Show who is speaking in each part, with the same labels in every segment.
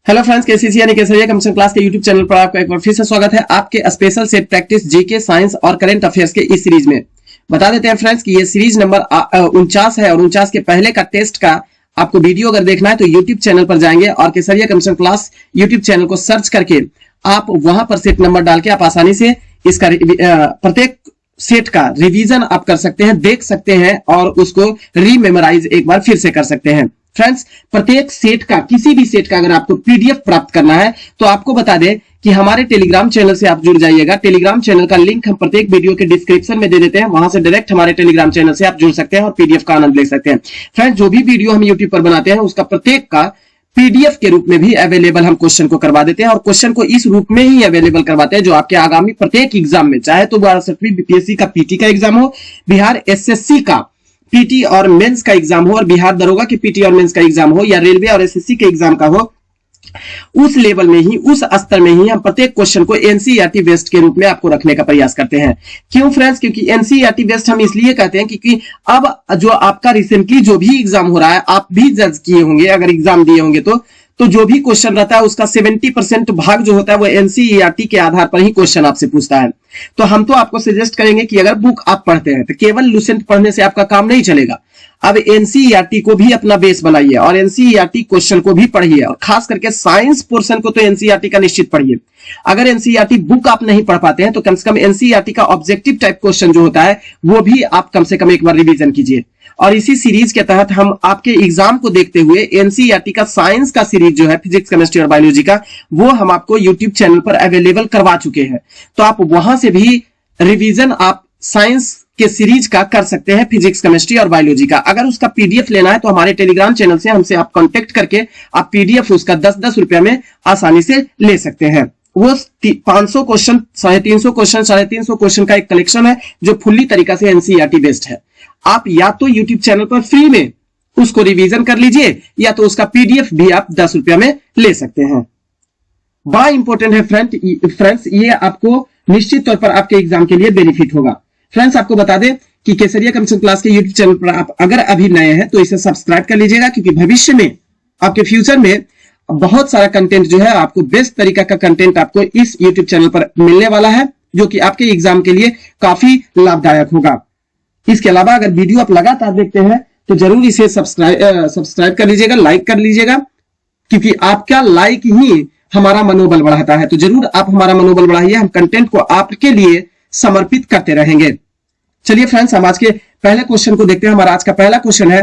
Speaker 1: Hello friends, KCC यानी केसरिया computer class के YouTube channel पर आपका एक बार फिर से स्वागत है। आपके special set practice GK, science और करंट अफेयर्स के इस सीरीज में बता देते हैं फ्रेंड्स कि ये सीरीज नंबर 49 है और 49 के पहले का टेस्ट का आपको वीडियो अगर देखना है तो यूट्यूब चैनल पर जाएंगे और केसरिया कंप्यूटर क्लास यूट्यूब चैनल को सर्च करके आप वहां पर सेट नंबर डाल के आप आसानी से इसका प्रत्येक सेट का रिवीजन आप कर सकते हैं, देख सकते हैं और उसको रीमेमोराइज एक बार फिर से कर सकते हैं। फ्रेंड्स, प्रत्येक सेट का, किसी भी सेट का अगर आपको पीडीएफ प्राप्त करना है तो आपको बता दें कि हमारे टेलीग्राम चैनल से आप जुड़ जाइएगा। टेलीग्राम चैनल का लिंक हम प्रत्येक वीडियो के डिस्क्रिप्शन में दे देते हैं, वहां से डायरेक्ट हमारे टेलीग्राम चैनल से आप जुड़ सकते हैं और पीडीएफ का आनंद ले सकते हैं। फ्रेंड्स, जो भी वीडियो हम यूट्यूब पर बनाते हैं उसका प्रत्येक का पीडीएफ के रूप में भी अवेलेबल हम क्वेश्चन को करवा देते हैं और क्वेश्चन को इस रूप में ही अवेलेबल करवाते हैं जो आपके आगामी प्रत्येक एग्जाम में, चाहे तो 12वीं बीपीएससी का पीटी का एग्जाम हो, बिहार एसएससी का पीटी और मेंस का एग्जाम हो और बिहार दरोगा के पीटी और मेंस का एग्जाम हो या रेलवे और एसएससी के एग्जाम का हो, उस लेवल में ही, उस स्तर में ही हम प्रत्येक क्वेश्चन को एनसीईआरटी बेस्ड के रूप में आपको रखने का प्रयास करते हैं। क्यों फ्रेंड्स? क्योंकि एनसीईआरटी बेस्ड हम इसलिए कहते हैं क्योंकि अब जो आपका रिसेंटली जो भी एग्जाम हो रहा है, आप भी जज किए होंगे, अगर एग्जाम दिए होंगे तो जो भी क्वेश्चन रहता है उसका 70% भाग जो होता है वो एनसीईआरटी के आधार पर ही क्वेश्चन आपसे पूछता है। तो हम तो आपको सजेस्ट करेंगे कि अगर बुक आप पढ़ते हैं तो केवल लुसेंट पढ़ने से आपका काम नहीं चलेगा। अब एनसीईआरटी को भी अपना बेस बनाइए और एनसीईआरटी क्वेश्चन को भी पढ़िए और खास करके साइंस पोर्शन को तो एनसीईआरटी का निश्चित पढ़िए। अगर एनसीईआरटी बुक आप नहीं पढ़ पाते हैं तो कम से कम एनसीईआरटी का ऑब्जेक्टिव टाइप क्वेश्चन जो होता है वो भी आप कम से कम एक बार रिवीजन कीजिए। और इसी सीरीज के तहत हम आपके एग्जाम को देखते हुए एनसीईआरटी का साइंस का सीरीज जो है, फिजिक्स, केमिस्ट्री और बायोलॉजी का, वो हम आपको यूट्यूब चैनल पर अवेलेबल करवा चुके हैं। तो आप वहां से भी रिवीजन आप साइंस के सीरीज का कर सकते हैं, फिजिक्स, केमिस्ट्री और बायोलॉजी का। अगर उसका पीडीएफ लेना है तो हमारे टेलीग्राम चैनल से हमसे आप कांटेक्ट करके आप पीडीएफ उसका 10-10 रुपए में आसानी से ले सकते हैं। वो 500 क्वेश्चन, 350 क्वेश्चन, 350 क्वेश्चन का एक कलेक्शन है जो फुल्ली तरीका से एनसीईआरटी बेस्ड है। आप या तो यूट्यूब चैनल पर फ्री में उसको रिवीजन कर लीजिए या तो उसका पीडीएफ भी आप 10 रुपया में ले सकते हैं। बड़ा इंपॉर्टेंट है फ्रेंड्स, ये आपको निश्चित तौर पर आपके एग्जाम के लिए बेनिफिट होगा। फ्रेंड्स, आपको बता दें कि केसरिया कंप्यूटर क्लास के यूट्यूब चैनल पर आप अगर अभी नए हैं तो इसे सब्सक्राइब कर लीजिएगा, क्योंकि भविष्य में, आपके फ्यूचर में बहुत सारा कंटेंट जो है, आपको बेस्ट तरीका का कंटेंट आपको इस यूट्यूब चैनल पर मिलने वाला है जो कि आपके एग्जाम के लिए काफी लाभदायक होगा। इसके अलावा अगर वीडियो आप लगातार देखते हैं तो जरूर इसे सब्सक्राइब कर लीजिएगा, लाइक कर लीजिएगा, क्योंकि आपका लाइक ही हमारा मनोबल बढ़ाता है। तो जरूर आप हमारा मनोबल बढ़ाइए, हम कंटेंट को आपके लिए समर्पित करते रहेंगे। चलिए फ्रेंड्स, हम आज के पहले क्वेश्चन को देखते हैं। हमारा आज का पहला क्वेश्चन है,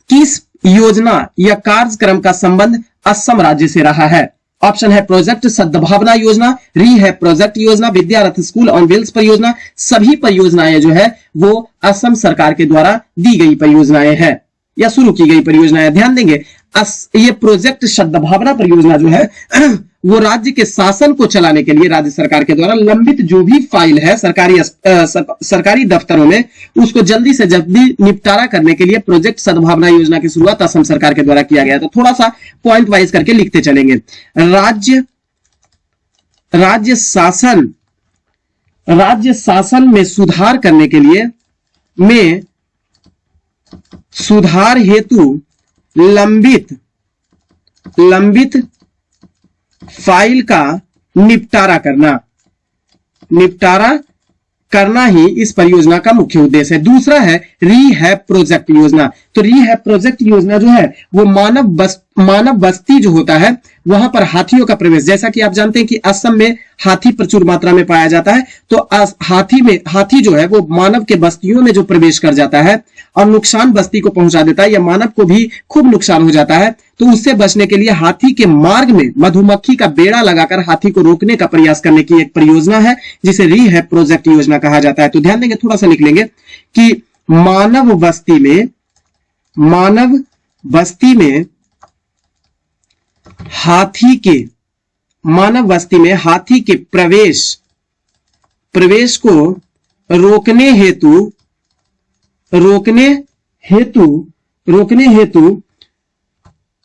Speaker 1: किस योजना या कार्यक्रम का संबंध असम राज्य से रहा है? ऑप्शन है प्रोजेक्ट सद्भावना योजना, री है प्रोजेक्ट योजना, विद्यारथ स्कूल ऑन व्हील्स परियोजना। सभी परियोजनाएं जो है वो असम सरकार के द्वारा दी गई परियोजनाएं हैं या शुरू की गई परियोजनाएं। ध्यान देंगे, ये प्रोजेक्ट सद्भावना परियोजना जो है वो राज्य के शासन को चलाने के लिए राज्य सरकार के द्वारा लंबित जो भी फाइल है सरकारी दफ्तरों में, उसको जल्दी से जल्दी निपटारा करने के लिए प्रोजेक्ट सद्भावना योजना की शुरुआत असम सरकार के द्वारा किया गया। तो थोड़ा सा पॉइंट वाइज करके लिखते चलेंगे। राज्य शासन में सुधार करने के लिए, में सुधार हेतु लंबित फाइल का निपटारा करना ही इस परियोजना का मुख्य उद्देश्य है। दूसरा है रीहैब प्रोजेक्ट योजना। तो रीहैब प्रोजेक्ट योजना जो है वो मानव बस्ती जो होता है वहां पर हाथियों का प्रवेश, जैसा कि आप जानते हैं कि असम में हाथी प्रचुर मात्रा में पाया जाता है, तो हाथी जो है वो मानव के बस्तियों में जो प्रवेश कर जाता है और नुकसान बस्ती को पहुंचा देता है या मानव को भी खूब नुकसान हो जाता है, तो उससे बचने के लिए हाथी के मार्ग में मधुमक्खी का बेड़ा लगाकर हाथी को रोकने का प्रयास करने की एक परियोजना है जिसे रीहैब प्रोजेक्ट योजना कहा जाता है। तो ध्यान देंगे, थोड़ा सा लिख लेंगे कि मानव बस्ती में हाथी के प्रवेश को रोकने हेतु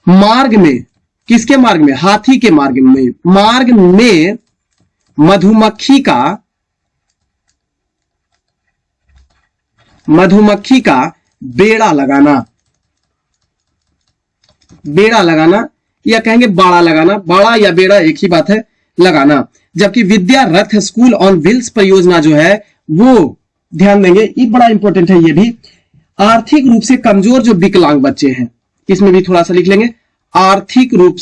Speaker 1: मार्ग में, किसके मार्ग में? हाथी के मार्ग में मधुमक्खी का बेड़ा लगाना या कहेंगे बाड़ा लगाना, बाड़ा या बेड़ा एक ही बात है, लगाना। जबकि विद्या रथ स्कूल ऑन व्हील्स परियोजना जो है वो ध्यान देंगे, ये बड़ा इंपॉर्टेंट है। ये भी आर्थिक रूप से कमजोर जो विकलांग बच्चे हैं, इसमें भी थोड़ा सा लिख लेंगे, आर्थिक रूप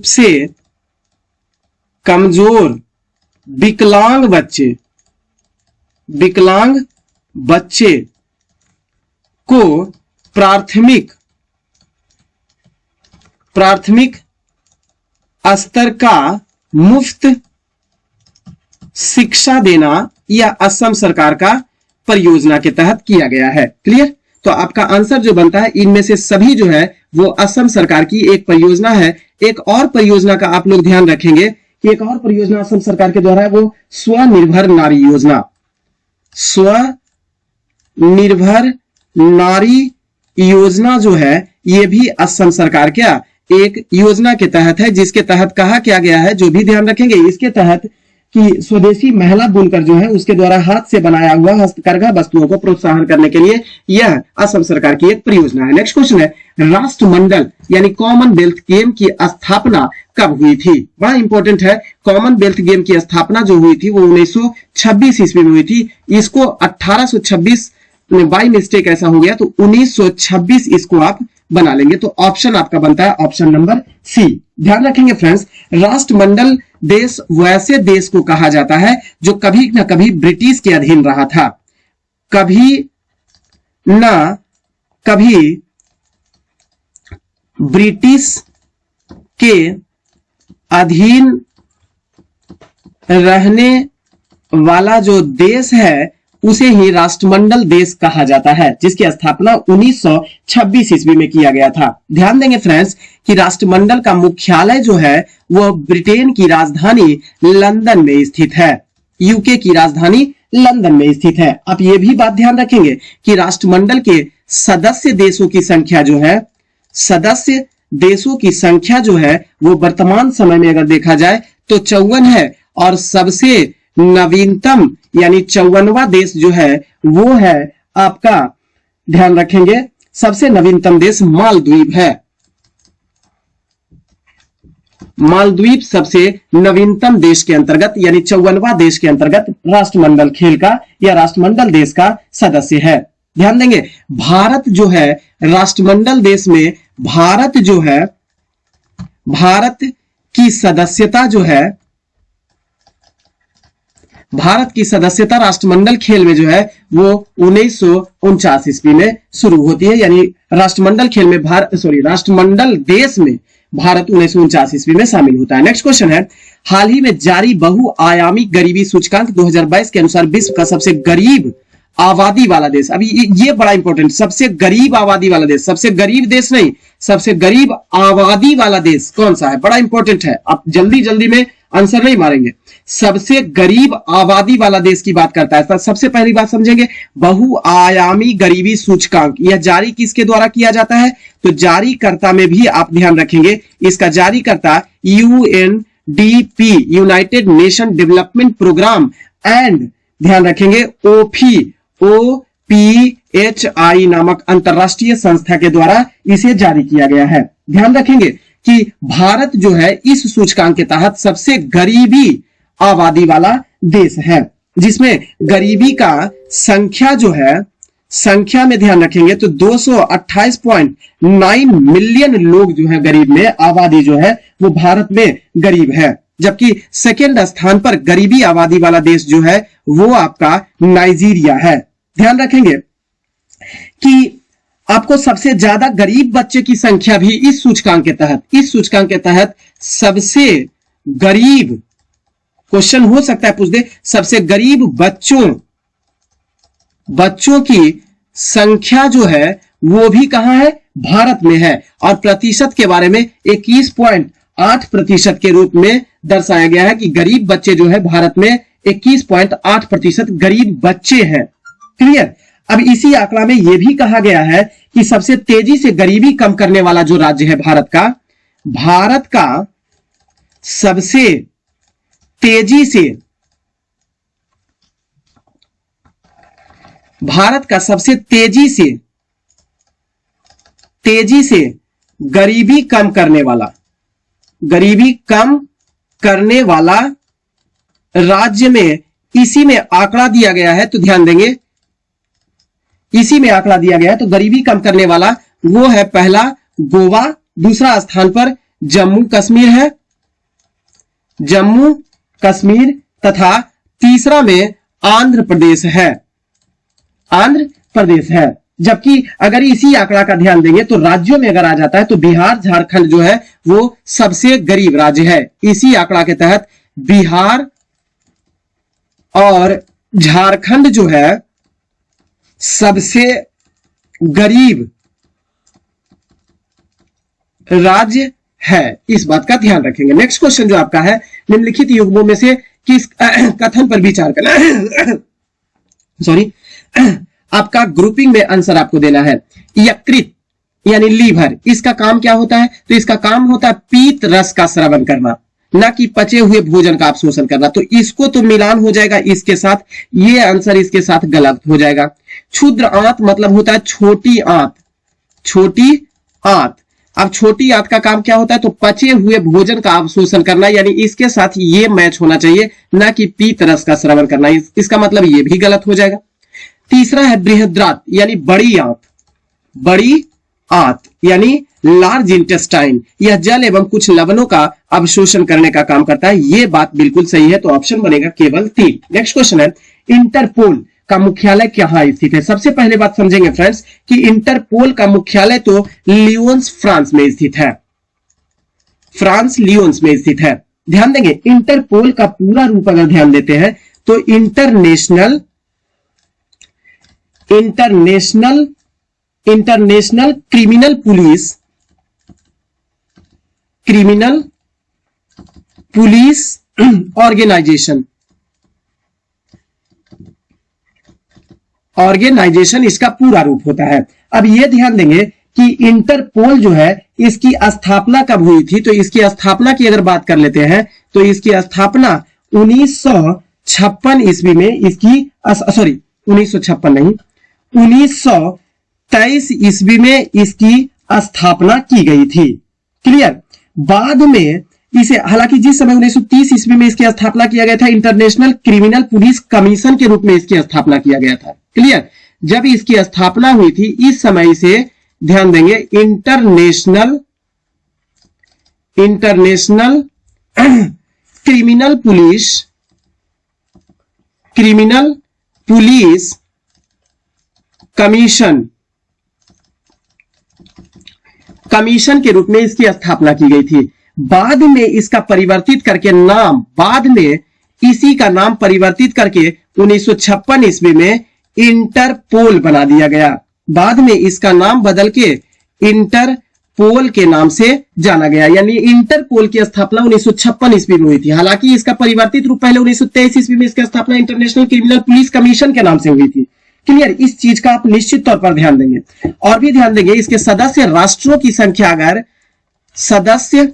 Speaker 1: से कमजोर विकलांग बच्चे को प्राथमिक स्तर का मुफ्त शिक्षा देना या असम सरकार का परियोजना के तहत किया गया है। क्लियर? तो आपका आंसर जो बनता है इनमें से सभी जो है वो असम सरकार की एक परियोजना है। एक और परियोजना का आप लोग ध्यान रखेंगे कि एक और परियोजना असम सरकार के द्वारा है, वो स्वनिर्भर नारी योजना। स्वनिर्भर नारी योजना जो है ये भी असम सरकार क्या एक योजना के तहत है, जिसके तहत कहा क्या गया है, जो भी ध्यान रखेंगे इसके तहत कि स्वदेशी महिला बुनकर जो है उसके द्वारा हाथ से बनाया हुआ हस्तकरघा वस्तुओं को प्रोत्साहन करने के लिए यह असम सरकार की एक परियोजना है। नेक्स्ट क्वेश्चन है, राष्ट्रमंडल यानी कॉमनवेल्थ गेम की स्थापना कब हुई थी? बड़ा इंपॉर्टेंट है। कॉमनवेल्थ गेम की स्थापना जो हुई थी वो 1926 ईस्वी में हुई थी। इसको 1826 में बाई मिस्टेक ऐसा हो गया तो 1926 इसको आप बना लेंगे। तो ऑप्शन आपका बनता है ऑप्शन नंबर सी। ध्यान रखेंगे फ्रेंड्स, राष्ट्रमंडल देश वैसे देश को कहा जाता है जो कभी ना कभी ब्रिटिश के अधीन रहा था, कभी ना कभी ब्रिटिश के अधीन रहने वाला जो देश है उसे ही राष्ट्रमंडल देश कहा जाता है, जिसकी स्थापना 1926 ईस्वी में किया गया था। ध्यान देंगे फ्रेंड्स कि राष्ट्रमंडल का मुख्यालय जो है वह ब्रिटेन की राजधानी लंदन में स्थित है, यूके की राजधानी लंदन में स्थित है। आप ये भी बात ध्यान रखेंगे कि राष्ट्रमंडल के सदस्य देशों की संख्या जो है वो वर्तमान समय में अगर देखा जाए तो 54 है, और सबसे नवीनतम यानी 54वां देश जो है वो है आपका, ध्यान रखेंगे, सबसे नवीनतम देश मालदीव है। मालदीव सबसे नवीनतम देश के अंतर्गत यानी 54वां देश के अंतर्गत राष्ट्रमंडल खेल का या राष्ट्रमंडल देश का सदस्य है। ध्यान देंगे, भारत जो है राष्ट्रमंडल देश में, भारत की सदस्यता राष्ट्रमंडल खेल में जो है वो 1949 ईस्वी में शुरू होती है, यानी राष्ट्रमंडल खेल में राष्ट्रमंडल देश में भारत 1949 ईस्वी में शामिल होता है। नेक्स्ट क्वेश्चन है, हाल ही में जारी बहुआयामी गरीबी सूचकांक 2022 के अनुसार विश्व का सबसे गरीब आबादी वाला देश, अभी ये बड़ा इंपॉर्टेंट, सबसे गरीब आबादी वाला देश, सबसे गरीब देश नहीं, सबसे गरीब आबादी वाला देश कौन सा है? बड़ा इंपॉर्टेंट है, आप जल्दी में आंसर नहीं मारेंगे। सबसे गरीब आबादी वाला देश की बात करता है। तो सबसे पहली बात समझेंगे, बहुआयामी गरीबी सूचकांक यह जारी किसके द्वारा किया जाता है? तो जारीकर्ता में भी आप ध्यान रखेंगे, इसका जारीकर्ता UNDP, United Nation Development Programme, and ध्यान रखेंगे OPHI नामक अंतरराष्ट्रीय संस्था के द्वारा इसे जारी किया गया है। ध्यान रखेंगे कि भारत जो है इस सूचकांक के तहत सबसे गरीबी आबादी वाला देश है, जिसमें गरीबी का संख्या जो है, संख्या में ध्यान रखेंगे तो 228.9 मिलियन लोग जो है गरीब में, आबादी जो है वो भारत में गरीब है। जबकि सेकेंड स्थान पर गरीबी आबादी वाला देश जो है वो आपका नाइजीरिया है। ध्यान रखेंगे कि आपको सबसे ज्यादा गरीब बच्चे की संख्या भी इस सूचकांक के तहत सबसे गरीब, क्वेश्चन हो सकता है पूछ दे, सबसे गरीब बच्चों की संख्या जो है वो भी कहां है? भारत में है। और प्रतिशत के बारे में 21.8% के रूप में दर्शाया गया है कि गरीब बच्चे जो है भारत में 21.8% गरीब बच्चे हैं। क्लियर? अब इसी आंकड़ा में यह भी कहा गया है कि सबसे तेजी से गरीबी कम करने वाला जो राज्य है भारत का सबसे तेजी से तेजी से गरीबी कम करने वाला, गरीबी कम करने वाला राज्य में इसी में आंकड़ा दिया गया है, तो ध्यान देंगे इसी में आंकड़ा दिया गया है, तो गरीबी कम करने वाला वो है पहला गोवा, दूसरा स्थान पर जम्मू कश्मीर है, जम्मू कश्मीर, तथा तीसरा में आंध्र प्रदेश है, आंध्र प्रदेश है। जबकि अगर इसी आंकड़ा का ध्यान देंगे तो राज्यों में अगर आ जाता है तो बिहार झारखंड जो है वो सबसे गरीब राज्य है। इसी आंकड़ा के तहत बिहार और झारखंड जो है सबसे गरीब राज्य है, इस बात का ध्यान रखेंगे। नेक्स्ट क्वेश्चन जो आपका है, निम्नलिखित युग्मों में से किस कथन पर विचार करना सॉरी आपका ग्रुपिंग में आंसर आपको देना है। यकृत यानी लीवर, इसका काम क्या होता है? तो इसका काम होता है पीत रस का स्रवण करना, ना कि पचे हुए भोजन का अवशोषण करना। तो इसको तो मिलान हो जाएगा इसके साथ, ये आंसर इसके साथ गलत हो जाएगा। क्षुद्र आंत मतलब होता है छोटी आंत, छोटी आंत। अब छोटी आंत का काम क्या होता है? तो पचे हुए भोजन का अवशोषण करना, यानी इसके साथ ये मैच होना चाहिए, ना कि पीत रस का स्रवण करना। इसका मतलब ये भी गलत हो जाएगा। तीसरा है बृहद्रात यानी बड़ी आंत, बड़ी आंत यानी लार्ज इंटेस्टाइन, यह जल एवं कुछ लवणों का अवशोषण करने का काम करता है। यह बात बिल्कुल सही है, तो ऑप्शन बनेगा केवल 3। नेक्स्ट क्वेश्चन है, इंटरपोल का मुख्यालय कहां स्थित है? सबसे पहले बात समझेंगे फ्रेंड्स कि इंटरपोल का मुख्यालय तो लियोन्स फ्रांस में स्थित है, फ्रांस लियोन्स में स्थित है। ध्यान देंगे इंटरपोल का पूरा रूप अगर ध्यान देते हैं तो इंटरनेशनल क्रिमिनल पुलिस ऑर्गेनाइजेशन इसका पूरा रूप होता है। अब ये ध्यान देंगे कि इंटरपोल जो है इसकी स्थापना कब हुई थी? तो इसकी स्थापना की अगर बात कर लेते हैं तो इसकी स्थापना 1956 ईस्वी में इसकी 1923 ईस्वी में इसकी स्थापना की गई थी। क्लियर? बाद में इसे, हालांकि जिस समय 1930 ईस्वी में इसकी स्थापना किया गया था, इंटरनेशनल क्रिमिनल पुलिस कमीशन के रूप में इसकी स्थापना किया गया था। क्लियर? जब इसकी स्थापना हुई थी इस समय इसे ध्यान देंगे इंटरनेशनल क्रिमिनल पुलिस कमीशन के रूप में इसकी स्थापना की गई थी। बाद में इसका परिवर्तित करके नाम, बाद में इसी का नाम परिवर्तित करके 1956 ईस्वी में इंटरपोल बना दिया गया। बाद में इसका नाम बदल के इंटरपोल के नाम से जाना गया, यानी इंटरपोल की स्थापना 1956 ईस्वी में हुई थी। हालांकि इसका परिवर्तित रूप पहले 1923 ईस्वी में इसकी स्थापना इंटरनेशनल क्रिमिनल पुलिस कमीशन के नाम से हुई थी। क्लियर? इस चीज का आप निश्चित तौर पर ध्यान देंगे। और भी ध्यान देंगे इसके सदस्य राष्ट्रों की संख्या, अगर सदस्य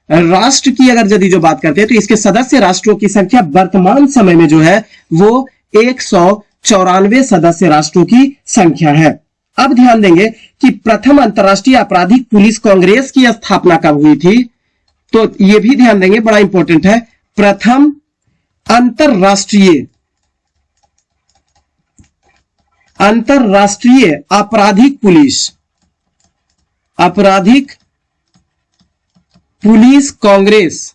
Speaker 1: राष्ट्र की अगर यदि जो बात करते हैं तो इसके सदस्य राष्ट्रों की संख्या वर्तमान समय में जो है वो 194 सदस्य राष्ट्रों की संख्या है। अब ध्यान देंगे कि प्रथम अंतरराष्ट्रीय आपराधिक पुलिस कांग्रेस की स्थापना कब हुई थी? तो यह भी ध्यान देंगे, बड़ा इंपॉर्टेंट है। प्रथम अंतरराष्ट्रीय आपराधिक पुलिस कांग्रेस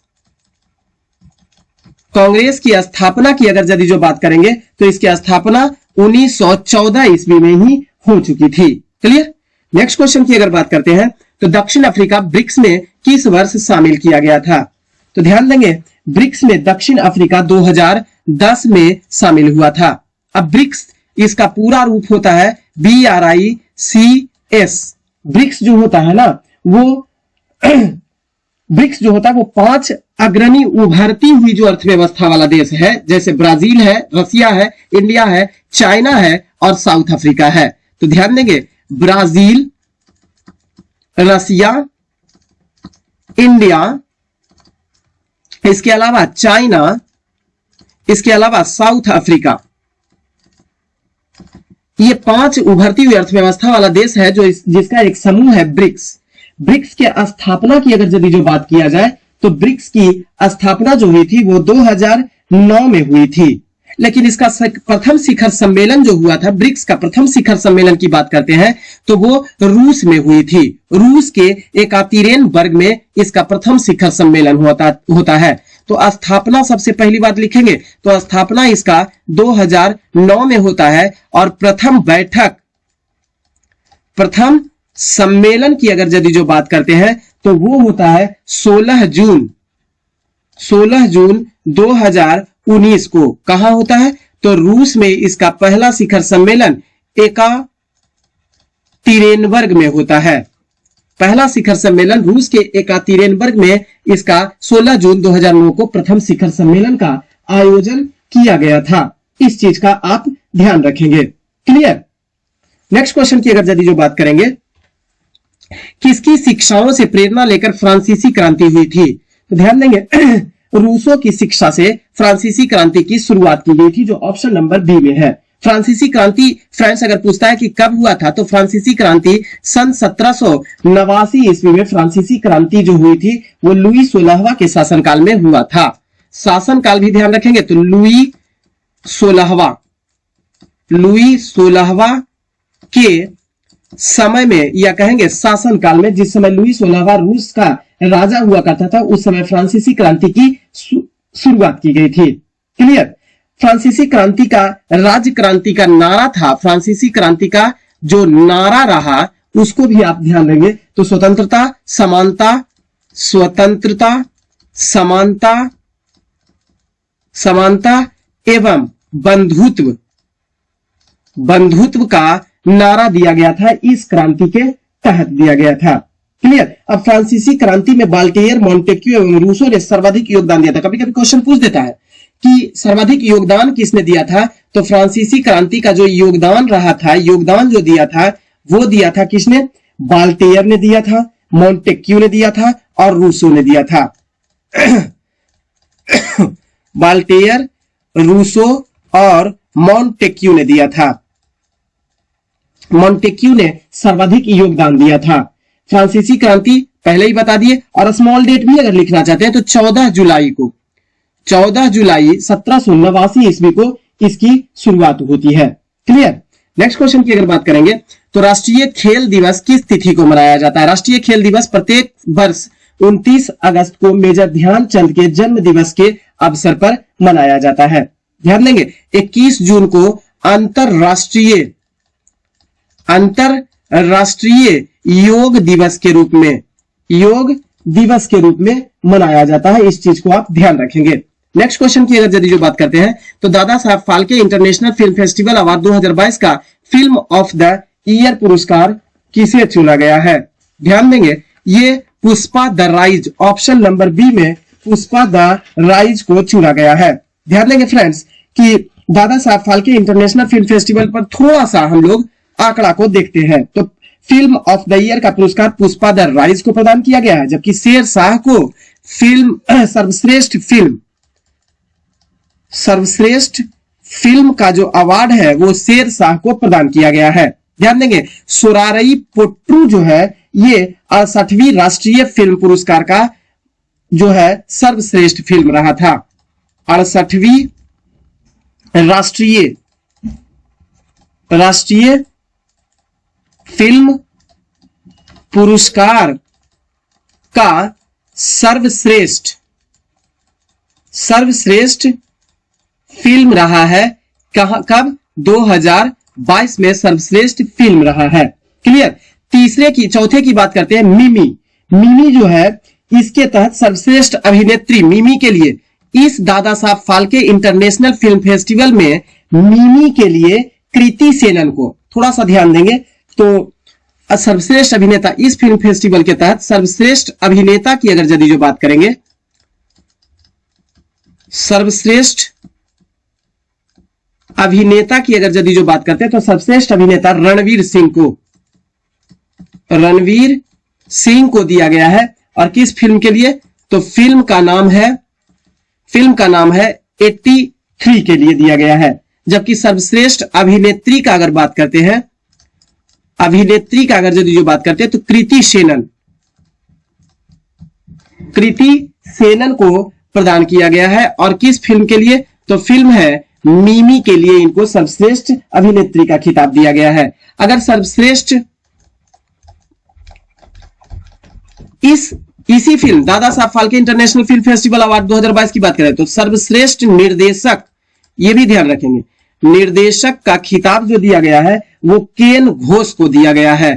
Speaker 1: की स्थापना की अगर यदि जो बात करेंगे तो इसकी स्थापना 1914 ईस्वी में ही हो चुकी थी। क्लियर? नेक्स्ट क्वेश्चन की अगर बात करते हैं तो दक्षिण अफ्रीका ब्रिक्स में किस वर्ष शामिल किया गया था? तो ध्यान देंगे ब्रिक्स में दक्षिण अफ्रीका 2010 में शामिल हुआ था। अब ब्रिक्स इसका पूरा रूप होता है BRICS। ब्रिक्स जो होता है ना वो ब्रिक्स जो होता है वो 5 अग्रणी उभरती हुई जो अर्थव्यवस्था वाला देश है, जैसे ब्राजील है, रसिया है, इंडिया है, चाइना है और साउथ अफ्रीका है। तो ध्यान देंगे ब्राजील, रसिया, इंडिया, इसके अलावा चाइना, इसके अलावा साउथ अफ्रीका, ये 5 उभरती हुई अर्थव्यवस्था वाला देश है जो जिसका एक समूह है ब्रिक्स। ब्रिक्स के स्थापना की अगर यदि जो बात किया जाए तो ब्रिक्स की स्थापना जो हुई थी वो 2009 में हुई थी, लेकिन इसका प्रथम शिखर सम्मेलन जो हुआ था, ब्रिक्स का प्रथम शिखर सम्मेलन की बात करते हैं तो वो रूस में हुई थी। रूस के एकातेरिनबर्ग में इसका प्रथम शिखर सम्मेलन होता है। तो स्थापना सबसे पहली बात लिखेंगे तो स्थापना इसका 2009 में होता है, और प्रथम सम्मेलन की अगर यदि जो बात करते हैं तो वो होता है 16 जून 2019 को। कहां होता है तो रूस में इसका पहला शिखर सम्मेलन एकातेरिनबर्ग में होता है। पहला शिखर सम्मेलन रूस के एकातेरिनबर्ग में इसका 16 जून 2009 को प्रथम शिखर सम्मेलन का आयोजन किया गया था। इस चीज का आप ध्यान रखेंगे। क्लियर। नेक्स्ट क्वेश्चन की अगर यदि जो बात करेंगे, किसकी शिक्षाओं से प्रेरणा लेकर फ्रांसीसी क्रांति हुई थी, तो ध्यान देंगे रूसों की शिक्षा से फ्रांसीसी क्रांति की शुरुआत की गई थी, जो ऑप्शन नंबर बी में है। फ्रांसीसी क्रांति फ्रेंड्स अगर पूछता है कि कब हुआ था तो फ्रांसीसी क्रांति सन 1789 ईस्वी में फ्रांसीसी क्रांति जो हुई थी वो लुई 16वां के शासनकाल में हुआ था। शासनकाल भी ध्यान रखेंगे तो लुई 16वां के समय में, या कहेंगे शासनकाल में, जिस समय लुई 16वां रूस का राजा हुआ करता था, उस समय फ्रांसीसी क्रांति की शुरुआत की गई थी। क्लियर। फ्रांसीसी क्रांति का राज्य क्रांति का नारा था, फ्रांसीसी क्रांति का जो नारा रहा उसको भी आप ध्यान देंगे तो स्वतंत्रता, समानता एवं बंधुत्व का नारा दिया गया था, इस क्रांति के तहत दिया गया था। क्लियर। अब फ्रांसीसी क्रांति में बाल्टियर, मोंटेक्यू एवं रूसो ने सर्वाधिक योगदान दिया था। कभी कभी क्वेश्चन पूछ देता है कि सर्वाधिक योगदान किसने दिया था, तो फ्रांसीसी क्रांति का जो योगदान रहा था, योगदान जो दिया था वो दिया था किसने, बाल्टियर ने दिया था, मोंटेक्यू ने दिया था और रूसो ने दिया था। बाल्टियर, रूसो और मोंटेक्यू ने दिया था। मोंटेक्यू ने सर्वाधिक योगदान दिया था। फ्रांसीसी क्रांति पहले ही बता दिए, और स्मॉल डेट भी अगर लिखना चाहते हैं तो 14 जुलाई 1789 ईस्वी को इसकी शुरुआत होती है। क्लियर। नेक्स्ट क्वेश्चन की अगर बात करेंगे तो राष्ट्रीय खेल दिवस किस तिथि को मनाया जाता है। राष्ट्रीय खेल दिवस प्रत्येक वर्ष 29 अगस्त को मेजर ध्यानचंद के जन्म दिवस के अवसर पर मनाया जाता है। ध्यान देंगे 21 जून को अंतरराष्ट्रीय योग दिवस के रूप में मनाया जाता है। इस चीज को आप ध्यान रखेंगे। नेक्स्ट क्वेश्चन की अगर यदि जो बात करते हैं तो Dada Saheb Phalke international film festival award 2022 का फिल्म ऑफ द ईयर पुरस्कार किसे चुना गया है। ध्यान देंगे ये Pushpa the rise, option number B में पुष्पा द राइज को चुना गया है। ध्यान देंगे फ्रेंड्स कि Dada Saheb Phalke international film festival पर थोड़ा सा हम लोग आंकड़ा को देखते हैं तो फिल्म ऑफ द ईयर का पुरस्कार पुष्पा द राइज को प्रदान किया गया है, जबकि शेर शाह को सर्वश्रेष्ठ फिल्म का जो अवार्ड है वो शेर शाह को प्रदान किया गया है। ध्यान देंगे सोरारई पोट्रू जो है ये 68वीं राष्ट्रीय फिल्म पुरस्कार का जो है सर्वश्रेष्ठ फिल्म रहा था। 68वीं राष्ट्रीय फिल्म पुरस्कार का सर्वश्रेष्ठ फिल्म रहा है। कब 2022 में सर्वश्रेष्ठ फिल्म रहा है। क्लियर। चौथे की बात करते हैं मिमी जो है इसके तहत सर्वश्रेष्ठ अभिनेत्री मिमी के लिए इस Dada Saheb Phalke international film festival में मिमी के लिए कृति सेनन को थोड़ा सा ध्यान देंगे तो सर्वश्रेष्ठ अभिनेता इस फिल्म फेस्टिवल के तहत सर्वश्रेष्ठ अभिनेता की अगर यदि जो बात करेंगे सर्वश्रेष्ठ अभिनेता की अगर यदि जो बात करते हैं तो सर्वश्रेष्ठ अभिनेता रणवीर सिंह को दिया गया है। और किस फिल्म के लिए तो फिल्म का नाम है 83 के लिए दिया गया है। जबकि सर्वश्रेष्ठ अभिनेत्री का अगर बात करते हैं, अभिनेत्री का अगर जो बात करते हैं तो कृति सेनन को प्रदान किया गया है। और किस फिल्म के लिए? तो फिल्म है मिमी के लिए इनको सर्वश्रेष्ठ अभिनेत्री का खिताब दिया गया है। अगर सर्वश्रेष्ठ इसी film Dada Saheb Phalke international film festival award 2022 की बात करें तो सर्वश्रेष्ठ निर्देशक, ये भी ध्यान रखेंगे, निर्देशक का खिताब जो दिया गया है वो केन घोष को दिया गया है,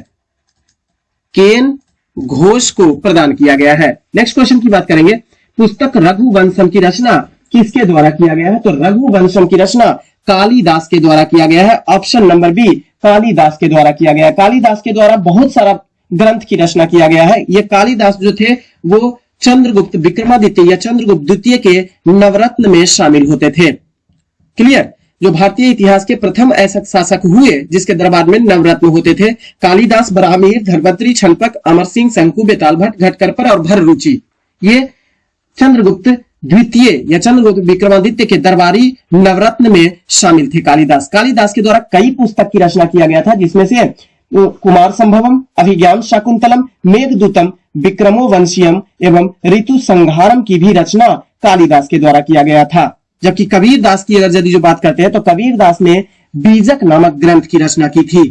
Speaker 1: केन घोष को प्रदान किया गया है। नेक्स्ट क्वेश्चन की बात करेंगे, पुस्तक रघुवंशम की रचना किसके द्वारा किया गया है? तो रघुवंशम की रचना कालिदास के द्वारा किया गया है। ऑप्शन नंबर बी, कालिदास के द्वारा किया गया है। कालिदास के द्वारा बहुत सारा ग्रंथ की रचना किया गया है। ये कालिदास जो थे वो चंद्रगुप्त विक्रमादित्य या चंद्रगुप्त द्वितीय के नवरत्न में शामिल होते थे। क्लियर? जो भारतीय इतिहास के प्रथम ऐसे शासक हुए जिसके दरबार में नवरत्न होते थे। कालिदास, बराहमीर, धर्मपत्री, छनपक, अमर सिंह, शंकु, बेताल भट्ट, घटकरपर और भररुचि, ये चंद्रगुप्त द्वितीय या चंद्रगुप्त विक्रमादित्य के दरबारी नवरत्न में शामिल थे कालिदास। कालिदास के द्वारा कई पुस्तक की रचना किया गया था, जिसमें से कुमार संभवम, अभिज्ञान शाकुंतलम, मेघदूतम, विक्रमोवंशियम एवं ऋतु संहारम की भी रचना कालिदास के द्वारा किया गया था। जबकि कबीरदास की अगर यदि जो बात करते हैं तो कबीरदास ने बीजक नामक ग्रंथ की रचना की थी।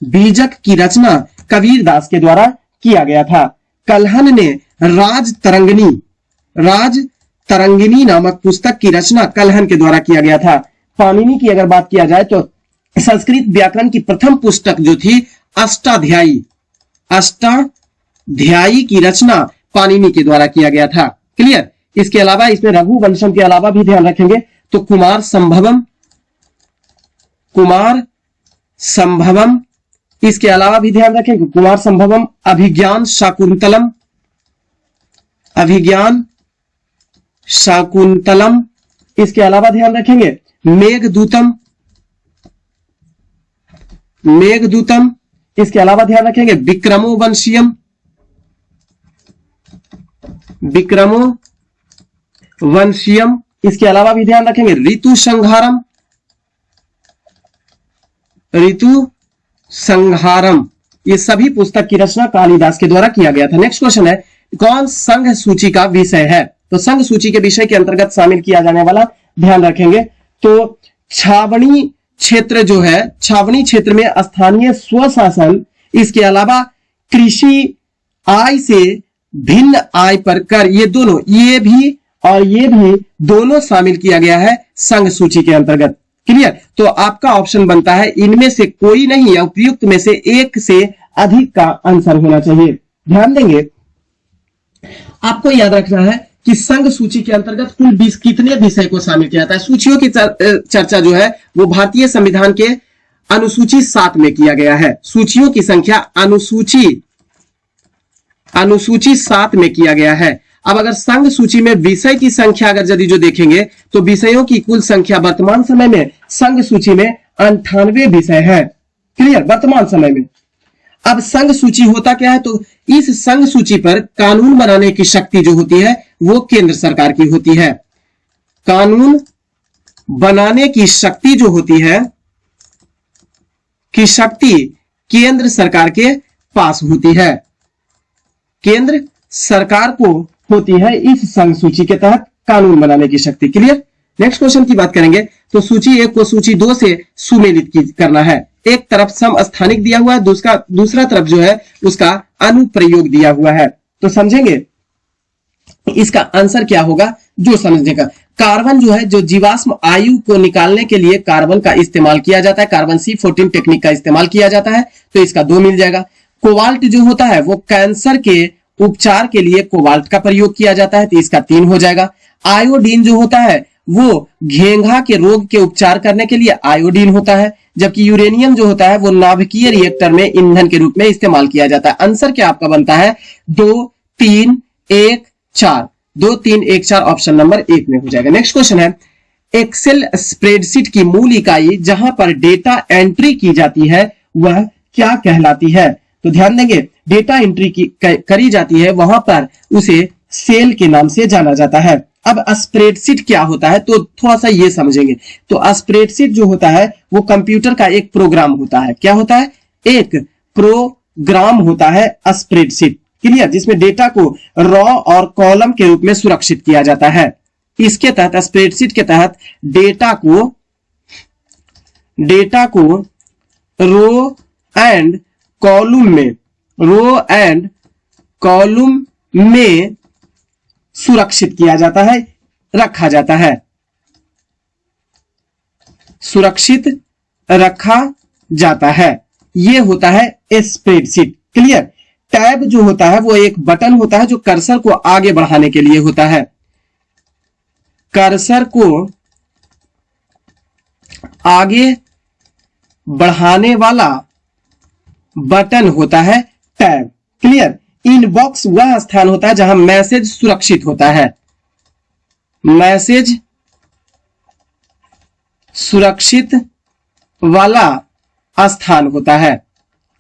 Speaker 1: बीजक की रचना कबीरदास के द्वारा किया गया था। कल्हन ने राज तरंगिनी नामक पुस्तक की रचना कल्हन के द्वारा किया गया था। पाणिनि की अगर बात किया जाए तो संस्कृत व्याकरण की प्रथम पुस्तक जो थी अष्टाध्यायी की रचना पाणिनि के द्वारा किया गया था। क्लियर? इसके अलावा इसमें रघुवंशम के अलावा भी ध्यान रखेंगे तो कुमार संभवम, इसके अलावा भी ध्यान रखेंगे कुमार संभवम, अभिज्ञान शाकुंतलम, इसके अलावा ध्यान रखेंगे मेघदूतम, इसके अलावा ध्यान रखेंगे विक्रमोवंशियम, इसके अलावा भी ध्यान रखेंगे ऋतु संहारम। ये सभी पुस्तक की रचना कालिदास के द्वारा किया गया था। नेक्स्ट क्वेश्चन है, कौन संघ सूची का विषय है? तो संघ सूची के विषय के अंतर्गत शामिल किया जाने वाला ध्यान रखेंगे तो छावनी क्षेत्र जो है, छावनी क्षेत्र में स्थानीय स्वशासन, इसके अलावा कृषि, आय से भिन्न आय पर कर, ये दोनों, ये भी दोनों शामिल किया गया है संघ सूची के अंतर्गत। क्लियर? तो आपका ऑप्शन बनता है इनमें से कोई नहीं या उपयुक्त में से एक से अधिक का आंसर होना चाहिए। ध्यान देंगे, आपको याद रखना है कि संघ सूची के अंतर्गत कुल 20 कितने विषय को शामिल किया जाता है। सूचियों की चर्चा जो है वो भारतीय संविधान के अनुसूची 7 में किया गया है। सूचियों की संख्या अनुसूची 7 में किया गया है। अब अगर संघ सूची में विषय की संख्या अगर यदि जो देखेंगे तो विषयों की कुल संख्या वर्तमान समय में संघ सूची में 98 विषय है। क्लियर? वर्तमान समय में। अब संघ सूची होता क्या है? तो इस संघ सूची पर कानून बनाने की शक्ति जो होती है वो केंद्र सरकार की होती है। कानून बनाने की शक्ति जो होती है की शक्ति केंद्र सरकार के पास होती है, केंद्र सरकार को होती है इस संघ सूची के तहत कानून बनाने की शक्ति। क्लियर? नेक्स्ट क्वेश्चन की बात करेंगे तो सूची 1 को सूची 2 से सुमेलित करना है। एक तरफ समस्थानिक दिया हुआ है, दूसरा तरफ जो है उसका अनुप्रयोग दिया हुआ है। तो समझेंगे इसका आंसर क्या होगा जो समझेगा। कार्बन जो है, जो जीवाश्म आयु को निकालने के लिए कार्बन का इस्तेमाल किया जाता है, कार्बन C14 टेक्निक का इस्तेमाल किया जाता है, तो इसका 2 मिल जाएगा। कोबाल्ट जो होता है वो कैंसर के उपचार के लिए कोबाल्ट का प्रयोग किया जाता है, तो इसका 3 हो जाएगा। आयोडीन जो होता है वो घेंघा के रोग के उपचार करने के लिए आयोडीन होता है, जबकि यूरेनियम जो होता है वो नाभिकीय रिएक्टर में ईंधन के रूप में इस्तेमाल किया जाता है। आंसर क्या आपका बनता है? 2, 3, 1, 4। 2, 3, 1, 4 ऑप्शन नंबर 1 में हो जाएगा। नेक्स्ट क्वेश्चन है, एक्सेल स्प्रेडशीट की मूल इकाई जहां पर डेटा एंट्री की जाती है वह क्या कहलाती है? तो ध्यान देंगे, डेटा एंट्री करी जाती है वहां पर उसे सेल के नाम से जाना जाता है। अब स्प्रेडशीट क्या होता है तो थोड़ा सा ये समझेंगे। तो स्प्रेडशीट जो होता है वो कंप्यूटर का एक प्रोग्राम होता है। क्या होता है? एक प्रोग्राम होता है स्प्रेडशीट, क्लियर, जिसमें डेटा को रॉ और कॉलम के रूप में सुरक्षित किया जाता है। इसके तहत, स्प्रेडशीट के तहत डेटा को रो एंड कॉलम में सुरक्षित किया जाता है, रखा जाता है, सुरक्षित रखा जाता है। यह होता है स्प्रेडशीट, क्लियर। टैब जो होता है वो एक बटन होता है जो कर्सर को आगे बढ़ाने के लिए होता है। कर्सर को आगे बढ़ाने वाला बटन होता है टैब, क्लियर। इनबॉक्स वह स्थान होता है जहां मैसेज सुरक्षित होता है, मैसेज सुरक्षित वाला स्थान होता है,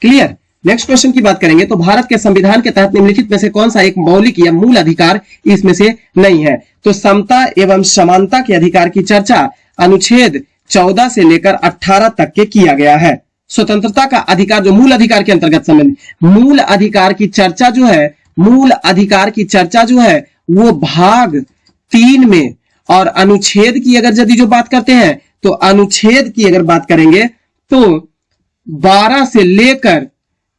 Speaker 1: क्लियर। नेक्स्ट क्वेश्चन की बात करेंगे तो भारत के संविधान के तहत निम्नलिखित में से कौन सा एक मौलिक या मूल अधिकार इसमें से नहीं है? तो समता एवं समानता के अधिकार की चर्चा अनुच्छेद 14 से लेकर 18 तक के किया गया है। स्वतंत्रता का अधिकार जो मूल अधिकार के अंतर्गत संबंधित, मूल अधिकार की चर्चा जो है वो भाग 3 में, और अनुच्छेद की अगर यदि जो बात करते हैं तो अनुच्छेद की अगर बात करेंगे तो 12 से लेकर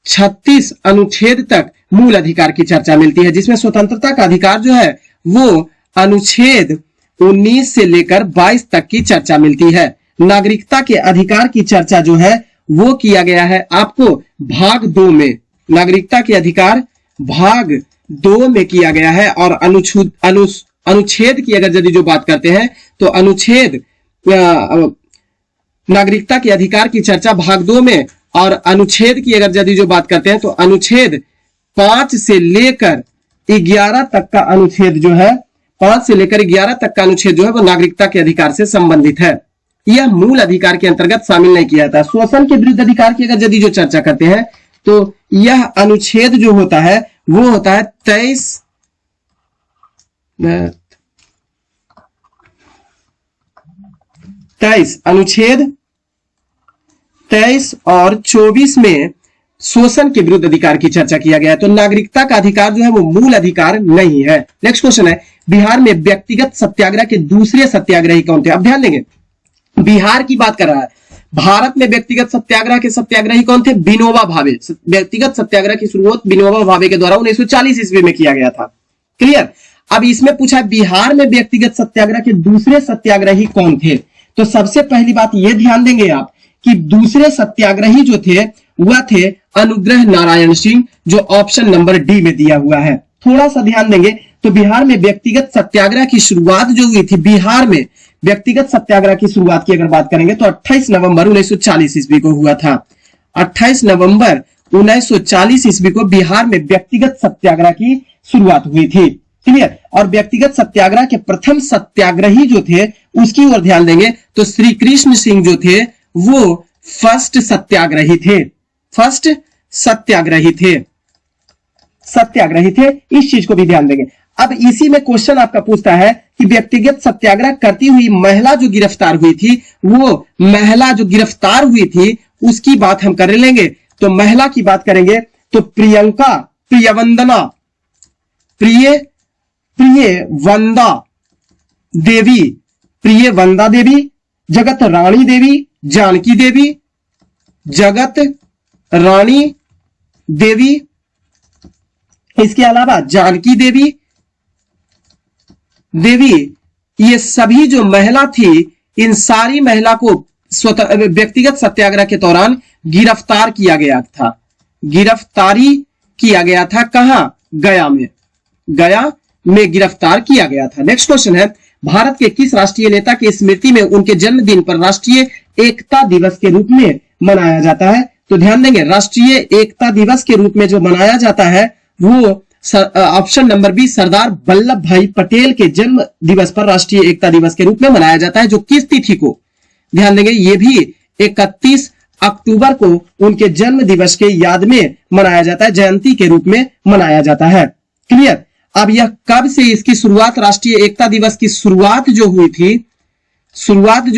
Speaker 1: 36 अनुच्छेद तक मूल अधिकार की चर्चा मिलती है, जिसमें स्वतंत्रता का अधिकार जो है वो अनुच्छेद 19 से लेकर 22 तक की चर्चा मिलती है। नागरिकता के अधिकार की चर्चा जो है वो किया गया है आपको भाग 2 में, नागरिकता के अधिकार भाग 2 में किया गया है। और अनुच्छेद की अगर यदि जो बात करते हैं तो अनुच्छेद नागरिकता के अधिकार की चर्चा भाग 2 में, और अनुच्छेद की अगर यदि जो बात करते हैं तो अनुच्छेद 5 से लेकर 11 तक का अनुच्छेद जो है, 5 से लेकर 11 तक का अनुच्छेद जो है वो नागरिकता के अधिकार से संबंधित है। यह मूल अधिकार के अंतर्गत शामिल नहीं किया जाता। शोषण के विरुद्ध अधिकार की अगर यदि जो चर्चा करते हैं तो यह अनुच्छेद जो होता है वो होता है 23 अनुच्छेद 23 और 24 में शोषण के विरुद्ध अधिकार की चर्चा किया गया है। तो नागरिकता का अधिकार जो है वो मूल अधिकार नहीं है। नेक्स्ट क्वेश्चन है, बिहार में व्यक्तिगत सत्याग्रह के दूसरे सत्याग्रही कौन थे? अब ध्यान देंगे, बिहार की बात कर रहा है। भारत में व्यक्तिगत सत्याग्रह के सत्याग्रही कौन थे? विनोबा भावे। व्यक्तिगत सत्याग्रह की शुरुआत विनोबा भावे के द्वारा 1940 ईस्वी में किया गया था, क्लियर। अब इसमें पूछा है बिहार में व्यक्तिगत सत्याग्रह के दूसरे सत्याग्रही कौन थे? तो सबसे पहली बात यह ध्यान देंगे आप कि दूसरे सत्याग्रही जो थे वह थे अनुग्रह नारायण सिंह, जो ऑप्शन नंबर डी में दिया हुआ है। थोड़ा सा ध्यान देंगे तो बिहार में व्यक्तिगत सत्याग्रह की शुरुआत जो हुई थी, बिहार में व्यक्तिगत सत्याग्रह की शुरुआत की अगर बात करेंगे तो 28 नवंबर 1940 ईस्वी को हुआ था। 28 नवंबर 1940 ईस्वी को बिहार में व्यक्तिगत सत्याग्रह की शुरुआत हुई थी, क्लियर। और व्यक्तिगत सत्याग्रह के प्रथम सत्याग्रही जो थे उसकी ओर ध्यान देंगे तो श्री कृष्ण सिंह जो थे वो फर्स्ट सत्याग्रही थे, फर्स्ट सत्याग्रही थे। इस चीज को भी ध्यान देंगे। अब इसी में क्वेश्चन आपका पूछता है कि व्यक्तिगत सत्याग्रह करती हुई महिला जो गिरफ्तार हुई थी, वो महिला जो गिरफ्तार हुई थी उसकी बात हम कर लेंगे। तो महिला की बात करेंगे तो प्रियवंदा देवी, जगत रानी देवी, जानकी देवी, जगत रानी देवी, इसके अलावा जानकी देवी, ये सभी जो महिला थी, इन सारी महिला को व्यक्तिगत सत्याग्रह के दौरान गिरफ्तार किया गया था। गिरफ्तारी किया गया था कहां? गया में गिरफ्तार किया गया था। नेक्स्ट क्वेश्चन है, भारत के किस राष्ट्रीय नेता की स्मृति में उनके जन्मदिन पर राष्ट्रीय एकता दिवस के रूप में मनाया जाता है? तो ध्यान देंगे, राष्ट्रीय एकता दिवस के रूप में जो मनाया जाता है वो option number B Sardar Vallabh भाई पटेल के जन्म दिवस पर राष्ट्रीय एकता दिवस के रूप में मनाया जाता है, जो किस तिथि को? ध्यान देंगे, ये भी 31 अक्टूबर को उनके जन्म दिवस के याद में मनाया जाता है, जयंती के रूप में मनाया जाता है, क्लियर। अब यह कब से इसकी शुरुआत, राष्ट्रीय एकता दिवस की शुरुआत जो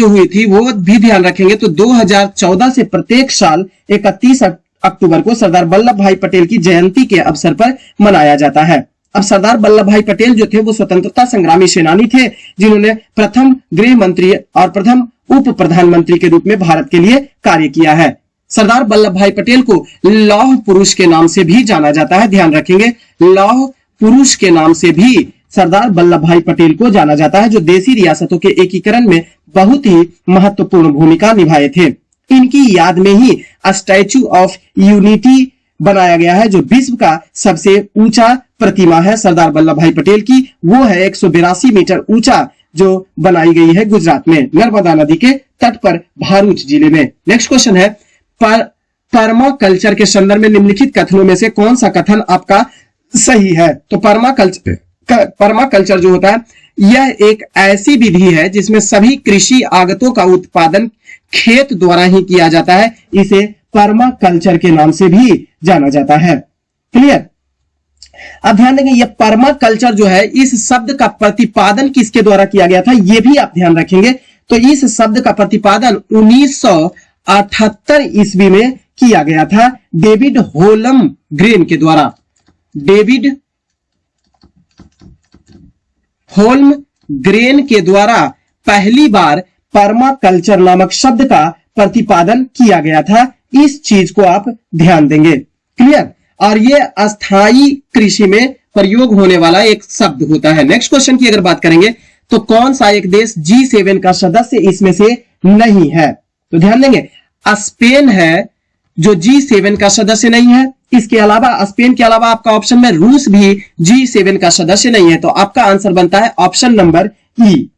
Speaker 1: हुई थी वो भी ध्यान रखेंगे तो 2014 से प्रत्येक साल 31 अक्टूबर को सरदार वल्लभ भाई पटेल की जयंती के अवसर पर मनाया जाता है। अब सरदार वल्लभ भाई पटेल जो थे वो स्वतंत्रता संग्रामी सेनानी थे, जिन्होंने प्रथम गृह मंत्री और प्रथम उप प्रधानमंत्री के रूप में भारत के लिए कार्य किया है। सरदार वल्लभ भाई पटेल को लौह पुरुष के नाम से भी जाना जाता है, ध्यान रखेंगे, लौह पुरुष के नाम से भी सरदार वल्लभ भाई पटेल को जाना जाता है, जो देशी रियासतों के एकीकरण में बहुत ही महत्वपूर्ण भूमिका निभाए थे। इनकी याद में ही स्टैच्यू ऑफ यूनिटी बनाया गया है, जो विश्व का सबसे ऊंचा प्रतिमा है सरदार वल्लभ भाई पटेल की। वो है 182 मीटर ऊंचा, जो बनाई गई है गुजरात में नर्मदा नदी के तट पर भरूच जिले में। नेक्स्ट क्वेश्चन है, पर्माकल्चर के संदर्भ में निम्नलिखित कथनों में से कौन सा कथन आपका सही है? तो पर्माकल्चर जो होता है यह एक ऐसी विधि है जिसमें सभी कृषि आगतों का उत्पादन खेत द्वारा ही किया जाता है। इसे पर्माकल्चर के नाम से भी जाना जाता है। क्लियर? अब ध्यान देंगे, यह पर्माकल्चर जो है, इस शब्द का प्रतिपादन किसके द्वारा किया गया था यह भी आप ध्यान रखेंगे। तो इस शब्द का प्रतिपादन 1978 ईस्वी में किया गया था डेविड होलमग्रेन के द्वारा। डेविड होलमग्रेन के द्वारा पहली बार पर्माकल्चर नामक शब्द का प्रतिपादन किया गया था। इस चीज को आप ध्यान देंगे। क्लियर? और यह अस्थाई कृषि में प्रयोग होने वाला एक शब्द होता है। नेक्स्ट क्वेश्चन की अगर बात करेंगे तो कौन सा एक देश G7 का सदस्य इसमें से नहीं है? तो ध्यान देंगे, स्पेन है जो G7 का सदस्य नहीं है। इसके अलावा, स्पेन के अलावा आपका ऑप्शन में रूस भी G7 का सदस्य नहीं है। तो आपका आंसर बनता है ऑप्शन नंबर ई।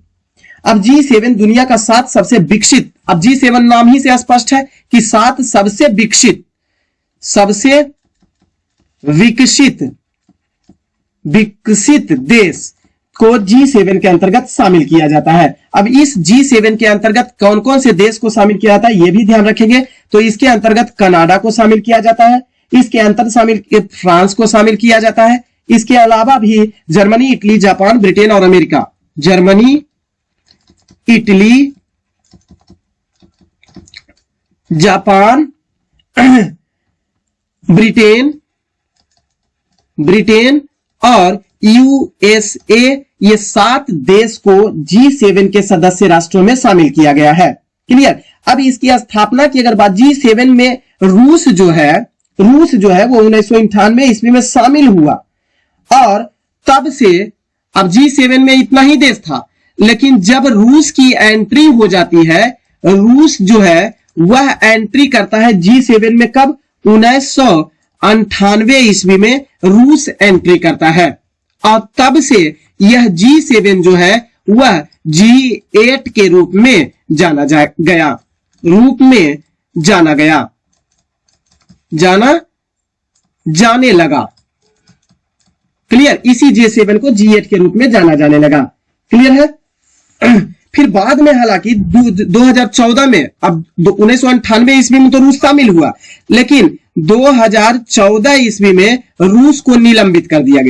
Speaker 1: अब G7 दुनिया का 7 सबसे विकसित, अब G7 नाम ही से स्पष्ट है कि 7 सबसे विकसित देश को G7 के अंतर्गत शामिल किया जाता है। अब इस G7 के अंतर्गत कौन कौन से देश को शामिल किया जाता है यह भी ध्यान रखेंगे। तो इसके अंतर्गत कनाडा को शामिल किया जाता है, इसके अंतर्गत फ्रांस को शामिल किया जाता है। इसके अलावा भी जर्मनी, इटली, जापान, ब्रिटेन और America, Germany, Italy, Japan, Britain और यूएसए, ये 7 देश को G7 के सदस्य राष्ट्रों में शामिल किया गया है। क्लियर? अब इसकी स्थापना की अगर बात, G7 में रूस जो है वो 1998 ईस्वी में शामिल हुआ और तब से, अब G7 में इतना ही देश था, लेकिन जब रूस की एंट्री हो जाती है, रूस जो है वह एंट्री करता है G7 में कब? 1998 ईस्वी में रूस एंट्री करता है और तब से यह G7 जो है वह G8 के रूप में जाने लगा। क्लियर? इसी G7 को G8 के रूप में जाना जाने लगा। क्लियर है? फिर बाद में हालांकि 2014 में, अब 1998 ईस्वी में तो रूस शामिल हुआ, लेकिन 2014 ईस्वी में रूस को निलंबित कर दिया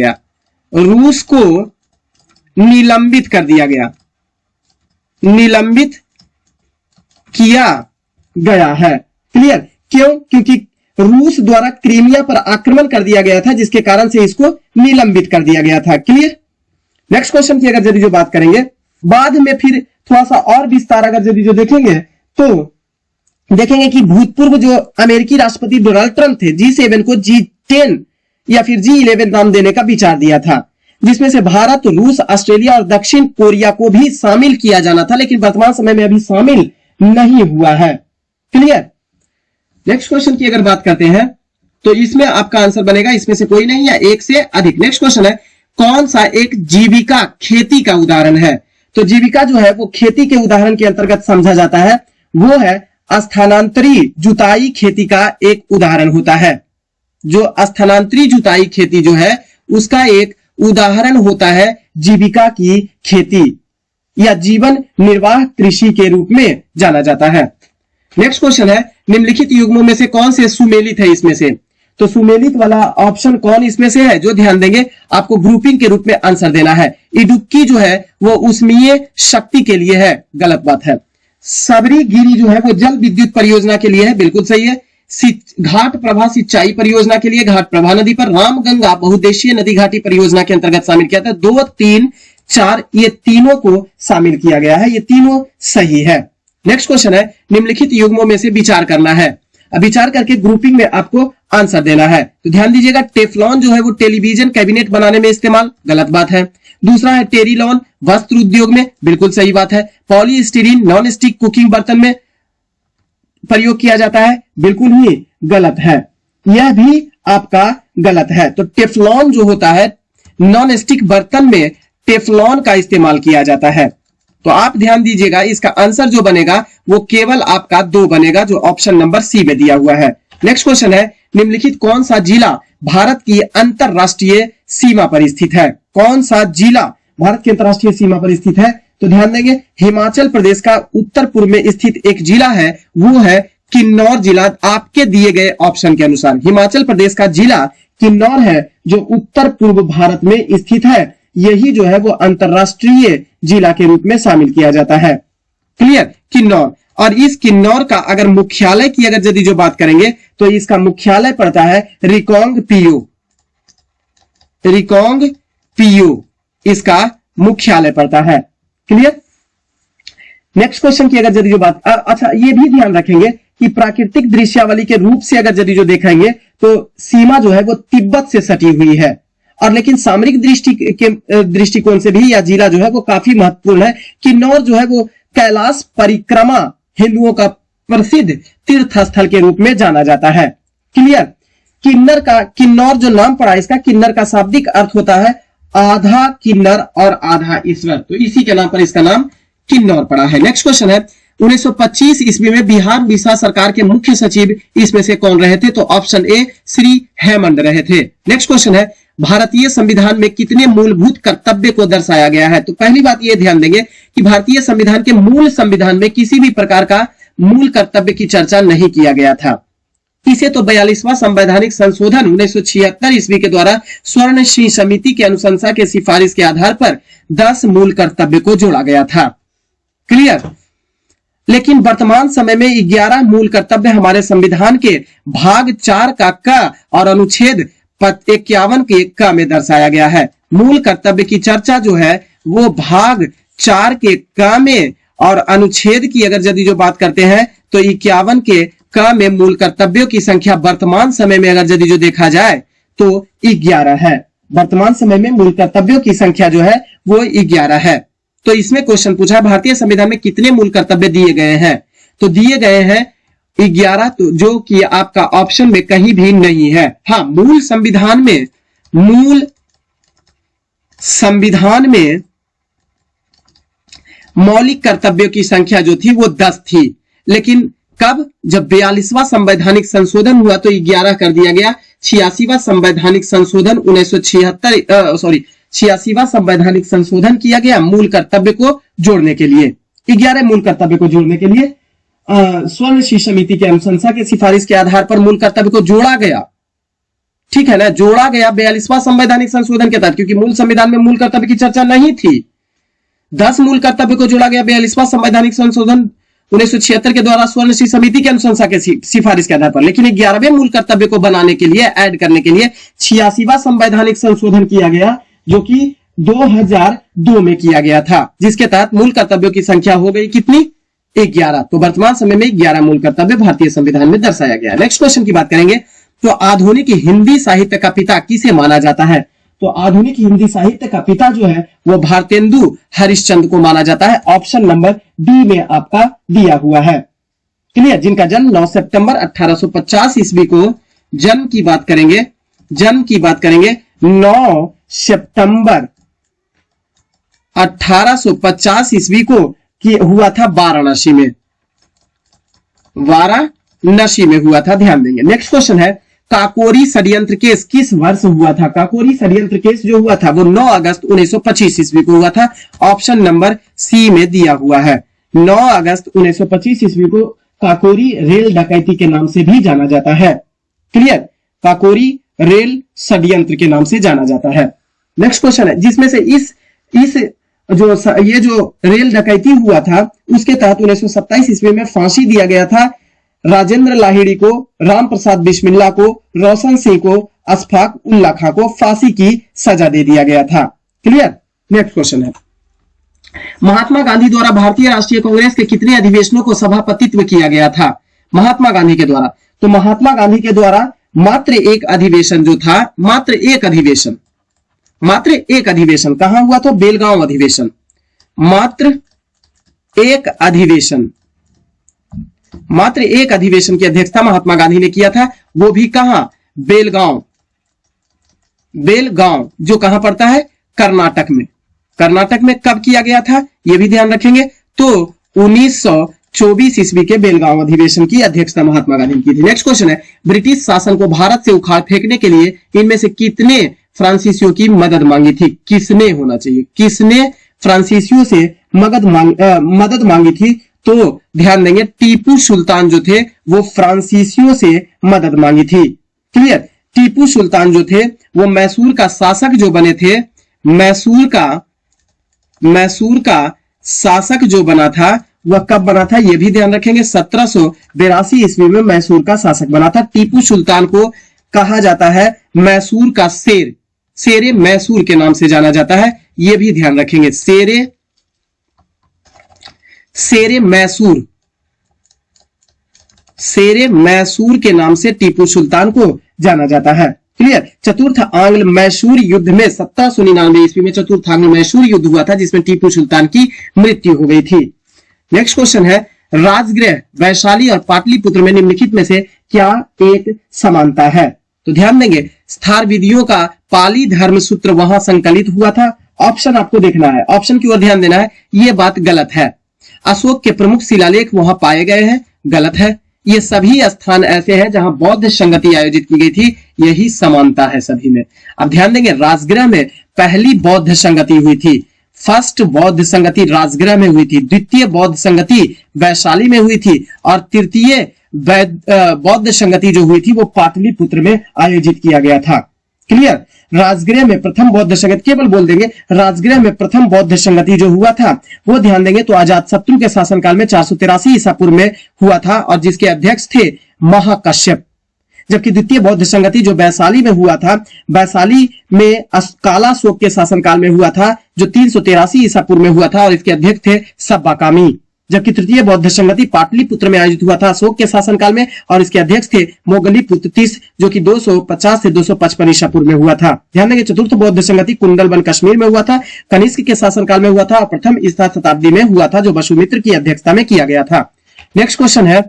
Speaker 1: गया। निलंबित किया गया है। क्लियर? क्यों? क्योंकि रूस द्वारा क्रीमिया पर आक्रमण कर दिया गया था, जिसके कारण से इसको निलंबित कर दिया गया था। क्लियर? नेक्स्ट क्वेश्चन की अगर जो बात करेंगे, बाद में फिर थोड़ा सा और विस्तार अगर जो देखेंगे तो देखेंगे कि भूतपूर्व जो अमेरिकी राष्ट्रपति डोनाल्ड ट्रंप थे, G7 को G10 या फिर G11 नाम देने का विचार दिया था, जिसमें से भारत, रूस, ऑस्ट्रेलिया और दक्षिण कोरिया को भी शामिल किया जाना था, लेकिन वर्तमान समय में अभी शामिल नहीं हुआ है। क्लियर? नेक्स्ट क्वेश्चन की अगर बात करते हैं तो इसमें आपका आंसर बनेगा इसमें से कोई नहीं या एक से अधिक। नेक्स्ट क्वेश्चन है, कौन सा एक जीविका खेती का उदाहरण है? तो जीविका जो है वो खेती के उदाहरण के अंतर्गत समझा जाता है, वो है स्थानांतरी जुताई खेती का एक उदाहरण होता है। जो स्थानांतरी जुताई खेती जो है उसका एक उदाहरण होता है जीविका की खेती या जीवन निर्वाह कृषि के रूप में जाना जाता है। नेक्स्ट क्वेश्चन है, निम्नलिखित युग्मों में से कौन से सुमेलित है इसमें से? तो तो सुमेलित वाला ऑप्शन कौन इसमें से है? जो ध्यान देंगे आपको ग्रुपिंग के रूप में आंसर देना है। इडुक्की जो है वो उष्मीय शक्ति के लिए है, गलत बात है। सबरीगिरी जो है वो जल विद्युत परियोजना के लिए है, बिल्कुल सही है। घाट प्रभा सिंचाई परियोजना के लिए घाट प्रभा नदी पर। रामगंगा बहुउद्देशीय नदी घाटी परियोजना के अंतर्गत शामिल किया था। 2, 3, 4 ये तीनों को शामिल किया गया है, ये तीनों सही है। नेक्स्ट क्वेश्चन है, निम्नलिखित युग्मों में से विचार करना है। अब विचार करके ग्रुपिंग में आपको आंसर देना है। तो ध्यान दीजिएगा, टेफ्लॉन जो है वो टेलीविजन कैबिनेट बनाने में इस्तेमाल, गलत बात है। दूसरा है टेरिलॉन वस्त्र उद्योग में, बिल्कुल सही बात है। पॉलीस्टीरीन नॉन स्टिक कुकिंग बर्तन में प्रयोग किया जाता है, बिल्कुल ही गलत है, यह भी आपका गलत है। तो टेफ्लॉन जो होता है नॉन स्टिक बर्तन में टेफ्लॉन का इस्तेमाल किया जाता है। तो आप ध्यान दीजिएगा, इसका आंसर जो बनेगा वो केवल आपका 2 बनेगा, जो ऑप्शन नंबर सी में दिया हुआ है। नेक्स्ट क्वेश्चन है, निम्नलिखित कौन सा जिला भारत की अंतरराष्ट्रीय सीमा पर स्थित है? कौन सा जिला भारत की अंतरराष्ट्रीय सीमा पर स्थित है? तो ध्यान देंगे, हिमाचल प्रदेश का उत्तर पूर्व में स्थित एक जिला है, वो है किन्नौर जिला। आपके दिए गए ऑप्शन के अनुसार हिमाचल प्रदेश का जिला किन्नौर है, जो उत्तर पूर्व भारत में स्थित है। यही जो है वो अंतरराष्ट्रीय जिला के रूप में शामिल किया जाता है। क्लियर, किन्नौर। और इस किन्नौर का अगर मुख्यालय की अगर यदि जो बात करेंगे तो इसका मुख्यालय पड़ता है रिकोंग पियो, रिकोंग पियो इसका मुख्यालय पड़ता है। क्लियर। नेक्स्ट क्वेश्चन की अगर यदि जो बात, अच्छा ये भी ध्यान रखेंगे कि प्राकृतिक दृश्यावली के रूप से अगर यदि जो देखेंगे तो सीमा जो है वो तिब्बत से सटी हुई है, और लेकिन सामरिक दृष्टिकोण से भी यह जिला जो है वो काफी महत्वपूर्ण है। किन्नौर जो है वो कैलाश परिक्रमा हिंदुओं का प्रसिद्ध तीर्थ स्थल के रूप में जाना जाता है। क्लियर। किन्नौर जो नाम पड़ा, इसका किन्नर का शाब्दिक अर्थ होता है आधा किन्नर और आधा ईश्वर, तो इसी के नाम पर इसका नाम किन्नौर पड़ा है। नेक्स्ट क्वेश्चन है, 1925 ईस्वी में बिहार उड़ीसा सरकार के मुख्य सचिव इसमें से कौन रहे थे? तो ऑप्शन ए श्री हेमंत रहे थे। नेक्स्ट क्वेश्चन है, भारतीय संविधान में कितने मूलभूत कर्तव्य को दर्शाया गया है? तो पहली बात ये ध्यान देंगे कि भारतीय संविधान के मूल संविधान में किसी भी प्रकार का मूल कर्तव्य की चर्चा नहीं किया गया था। इसे तो 42वां संवैधानिक संशोधन 1976 ईस्वी के द्वारा स्वर्ण सिंह समिति के अनुशंसा के सिफारिश के आधार पर 10 मूल कर्तव्य को जोड़ा गया था। क्लियर। लेकिन वर्तमान समय में 11 मूल कर्तव्य हमारे संविधान के भाग 4 का क और अनुच्छेद 51 के क में दर्शाया गया है। मूल कर्तव्य की चर्चा जो है वो भाग 4 के क में, और अनुच्छेद की अगर यदि जो बात करते हैं तो 51 के क में मूल कर्तव्यों की संख्या वर्तमान समय में अगर यदि जो देखा जाए तो 11 है। वर्तमान समय में मूल कर्तव्यों की संख्या जो है वो 11 है। तो इसमें क्वेश्चन पूछा भारतीय संविधान में कितने मूल कर्तव्य दिए गए हैं? तो दिए गए हैं 11, तो जो कि आपका ऑप्शन में कहीं भी नहीं है। हाँ, मूल संविधान में मौलिक कर्तव्यों की संख्या जो थी वो 10 थी, लेकिन कब? जब 42वां संवैधानिक संशोधन हुआ तो 11 कर दिया गया। 86वां संवैधानिक संशोधन 86वां संवैधानिक संशोधन किया गया मूल कर्तव्य को जोड़ने के लिए, 11 मूल कर्तव्य को जोड़ने के लिए स्वर्ण सिंह समिति के अनुशंसा के सिफारिश के आधार पर मूल कर्तव्य को जोड़ा गया। ठीक है ना, जोड़ा गया 42वां संवैधानिक संशोधन के तहत, क्योंकि मूल संविधान में मूल कर्तव्य की चर्चा नहीं थी। 10 मूल कर्तव्य को जोड़ा गया 42वां संवैधानिक संशोधन 1976 के द्वारा स्वर्ण सिंह समिति के अनुशंसा के सिफारिश के आधार पर, लेकिन 11वें मूल कर्तव्य को बनाने के लिए, ऐड करने के लिए 86वां संवैधानिक संशोधन किया गया, जो कि 2002 में किया गया था, जिसके तहत मूल कर्तव्यों की संख्या हो गई कितनी? 11। तो वर्तमान समय में 11 मूल कर्तव्य भारतीय संविधान में दर्शाया गया। नेक्स्ट क्वेश्चन की बात करेंगे, तो आधुनिक हिंदी साहित्य का पिता किसे माना जाता है? तो आधुनिक हिंदी साहित्य का पिता जो है वो भारतेंदु हरिश्चंद्र को माना जाता है। ऑप्शन नंबर डी में आपका दिया हुआ है। क्लियर। जिनका जन्म 9 सितंबर 1850 ईस्वी को, जन्म की बात करेंगे 9 सितंबर 1850 ईस्वी को हुआ था वाराणसी में हुआ था, ध्यान देंगे। नेक्स्ट क्वेश्चन है, काकोरी षड्यंत्र केस किस वर्ष हुआ था? काकोरी षड्यंत्र केस जो हुआ था वो 9 अगस्त 1925 ईस्वी को हुआ था। ऑप्शन नंबर सी में दिया हुआ है। 9 अगस्त 1925 ईस्वी को काकोरी रेल डकैती के नाम से भी जाना जाता है। क्लियर। काकोरी रेल षड्यंत्र के नाम से जाना जाता है। नेक्स्ट क्वेश्चन है, जिसमें से इस ये जो रेल डकैती हुआ था उसके तहत 1927 ईस्वी में फांसी दिया गया था राजेंद्र लाहिड़ी को, राम प्रसाद बिस्मिल्ला को, रोशन सिंह को, अशफाक उल्ला खां को फांसी की सजा दे दिया गया था। क्लियर। नेक्स्ट क्वेश्चन है, महात्मा गांधी द्वारा भारतीय राष्ट्रीय कांग्रेस के कितने अधिवेशनों को सभापतित्व किया गया था? महात्मा गांधी के द्वारा, तो महात्मा गांधी के द्वारा मात्र एक अधिवेशन जो था, मात्र एक अधिवेशन कहां हुआ? तो बेलगांव अधिवेशन। मात्र एक अधिवेशन की अध्यक्षता महात्मा गांधी ने किया था, वो भी कहां? बेलगांव जो कहां पड़ता है? कर्नाटक में। कर्नाटक में कब किया गया था यह भी ध्यान रखेंगे। तो 1924 ईस्वी के बेलगांव अधिवेशन की अध्यक्षता महात्मा गांधी ने की थी। नेक्स्ट क्वेश्चन है, ब्रिटिश शासन को भारत से उखाड़ फेंकने के लिए इनमें से कितने फ्रांसीसियों की मदद मांगी थी? किसने होना चाहिए, किसने फ्रांसीसियों से मदद मांगी थी? तो ध्यान देंगे, टीपू सुल्तान जो थे वो फ्रांसीसियों से मदद मांगी थी। क्लियर। टीपू सुल्तान जो थे वो मैसूर का शासक जो बने थे, मैसूर का शासक जो बना था वह कब बना था यह भी ध्यान रखेंगे, 1782 ईस्वी में मैसूर का शासक बना था। टीपू सुल्तान को कहा जाता है मैसूर का शेर, शेरे मैसूर के नाम से जाना जाता है, यह भी ध्यान रखेंगे। शेरे मैसूर के नाम से टीपू सुल्तान को जाना जाता है। क्लियर। चतुर्थ आंग्ल मैसूर युद्ध में 1799 ईस्वी में चतुर्थ आंग्ल मैसूर युद्ध हुआ था जिसमें टीपू सुल्तान की मृत्यु हो गई थी। नेक्स्ट क्वेश्चन है, राजगृह वैशाली और पाटलिपुत्र में निम्नलिखित में से क्या एक समानता है? तो ध्यान देंगे, स्थार विधियों का पाली धर्म सूत्र वहां संकलित हुआ था। ऑप्शन आपको देखना है, ऑप्शन की ओर ध्यान देना है, यह बात गलत है। अशोक के प्रमुख शिलालेख वहां पाए गए हैं, गलत है। ये सभी स्थान ऐसे हैं जहां बौद्ध संगति आयोजित की गई थी, यही समानता है सभी में। अब ध्यान देंगे, राजगृह में पहली बौद्ध संगति हुई थी, फर्स्ट बौद्ध संगति राजगृह में हुई थी, द्वितीय बौद्ध संगति वैशाली में हुई थी और तृतीय बौद्ध संगति जो हुई थी वो पाटलिपुत्र में आयोजित किया गया था। क्लियर। राजगृह में प्रथम बौद्ध संगति, केवल बोल देंगे राजगृह में प्रथम बौद्ध संगति जो हुआ था वो ध्यान देंगे तो अजातशत्रु के शासनकाल में 483 ईसा पूर्व में हुआ था और जिसके अध्यक्ष थे महाकश्यप। जबकि द्वितीय बौद्ध संगति जो वैशाली में हुआ था, वैशाली में कालाशोक के शासनकाल में हुआ था जो 383 ईसा पूर्व में हुआ था और इसके अध्यक्ष थे सब्बाकामी। जबकि तृतीय बौद्ध संगति पाटलिपुत्र में आयोजित हुआ था अशोक के शासनकाल में और इसके अध्यक्ष थे मोगलीपुत्र तीस जो कि 250 से 255 ईसा पूर्व में हुआ था। ध्यान देंगे, चतुर्थ बौद्ध संगति कुंडलबन कश्मीर में हुआ था, कनिष्क के शासनकाल में हुआ था और प्रथम शताब्दी में हुआ था जो वसुमित्र की अध्यक्षता में किया गया था। नेक्स्ट क्वेश्चन है,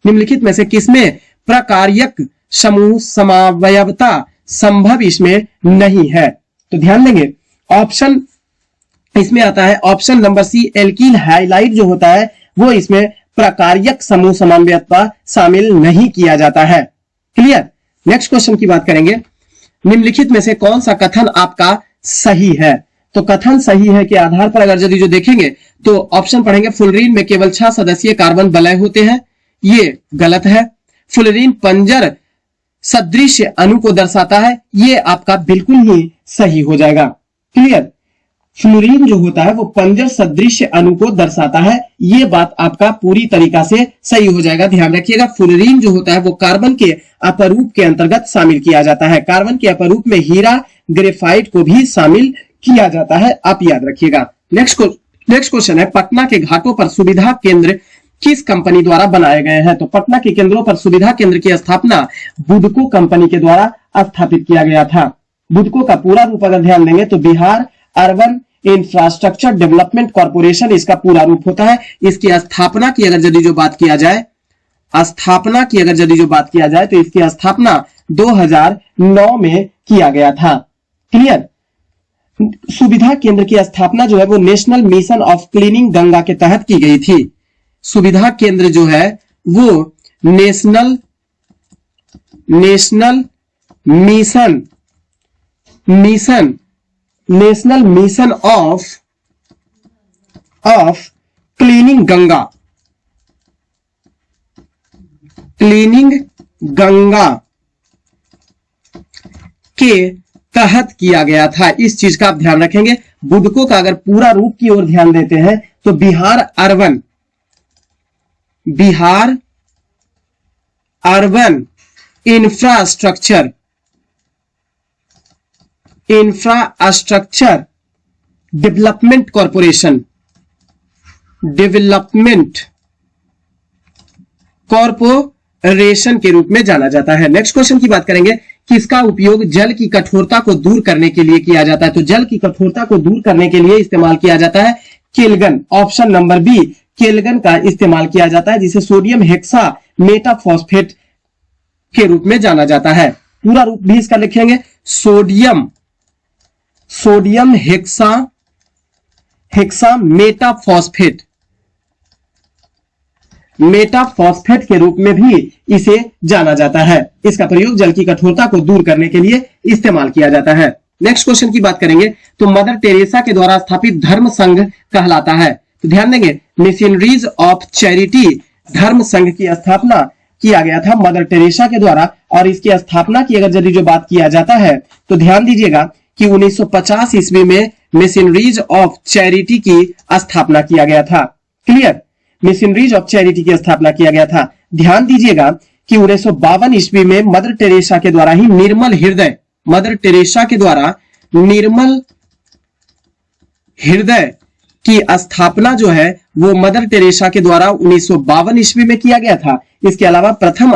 Speaker 1: निम्नलिखित में से किसमें प्रकार्यक समूह समावयवता संभव इसमें नहीं है? तो ध्यान देंगे, ऑप्शन इसमें आता है ऑप्शन नंबर सी, एल्कील हाइलाइड जो होता है वो इसमें प्रकार्यक समूह समन्वयता शामिल नहीं किया जाता है। क्लियर। नेक्स्ट क्वेश्चन की बात करेंगे, निम्नलिखित में से कौन सा कथन आपका सही है? तो कथन सही है के आधार पर अगर यदि जो देखेंगे तो ऑप्शन पढ़ेंगे, फुलरीन में केवल 6 सदस्यीय कार्बन वलय होते हैं, ये गलत है। फुलरीन पंजर सदृश अणु को दर्शाता है, ये आपका बिल्कुल ही सही हो जाएगा। क्लियर। फ्लोरीन जो होता है वो पंजर सदृश अणु को दर्शाता है, ये बात आपका पूरी तरीका से सही हो जाएगा। ध्यान रखिएगा, फ्लोरीन जो होता है वो कार्बन के अपरूप के अंतर्गत शामिल किया जाता है। कार्बन के अपरूप में हीरा ग्रेफाइट को भी शामिल किया जाता है, आप याद रखिएगा। नेक्स्ट क्वेश्चन है, पटना के घाटों पर सुविधा केंद्र किस कंपनी द्वारा बनाए गए हैं? तो पटना के केंद्रों पर सुविधा केंद्र की स्थापना बुडको कंपनी के द्वारा स्थापित किया गया था। बुडको का पूरा रूप अगर ध्यान देंगे तो Bihar urban infrastructure development corporation इसका पूरा रूप होता है। इसकी स्थापना की अगर यदि जो बात किया जाए, तो इसकी स्थापना 2009 में किया गया था। क्लियर। सुविधा केंद्र की स्थापना जो है वो national mission of cleaning Ganga के तहत की गई थी। सुविधा केंद्र जो है वो national mission of cleaning Ganga के तहत किया गया था। इस चीज का आप ध्यान रखेंगे। बुडको का अगर पूरा रूप की ओर ध्यान देते हैं तो Bihar urban infrastructure development corporation के रूप में जाना जाता है। नेक्स्ट क्वेश्चन की बात करेंगे, किसका उपयोग जल की कठोरता को दूर करने के लिए किया जाता है? तो जल की कठोरता को दूर करने के लिए इस्तेमाल किया जाता है केल्गन। ऑप्शन नंबर बी, केल्गन का इस्तेमाल किया जाता है, जिसे सोडियम हेक्सा मेटाफॉस्फेट के रूप में जाना जाता है। पूरा रूप भी इसका लिखेंगे, सोडियम हेक्सा मेटाफॉस्फेट के रूप में भी इसे जाना जाता है। इसका प्रयोग जल की कठोरता को दूर करने के लिए इस्तेमाल किया जाता है। नेक्स्ट क्वेश्चन की बात करेंगे, तो मदर टेरेसा के द्वारा स्थापित धर्म संघ कहलाता है। तो ध्यान देंगे, मिशनरीज ऑफ चैरिटी धर्म संघ की स्थापना किया गया था मदर टेरेसा के द्वारा। और इसकी स्थापना की अगर यदि जो बात किया जाता है तो ध्यान दीजिएगा कि 1950 ईस्वी में मिशनरीज ऑफ चैरिटी की स्थापना किया गया था। क्लियर, मिशनरीज ऑफ चैरिटी की स्थापना किया गया था। ध्यान दीजिएगा कि 1952 ईस्वी में मदर टेरेसा के द्वारा ही निर्मल हृदय की स्थापना जो है वो मदर टेरेसा के द्वारा 1952 ईस्वी में किया गया था। इसके अलावा प्रथम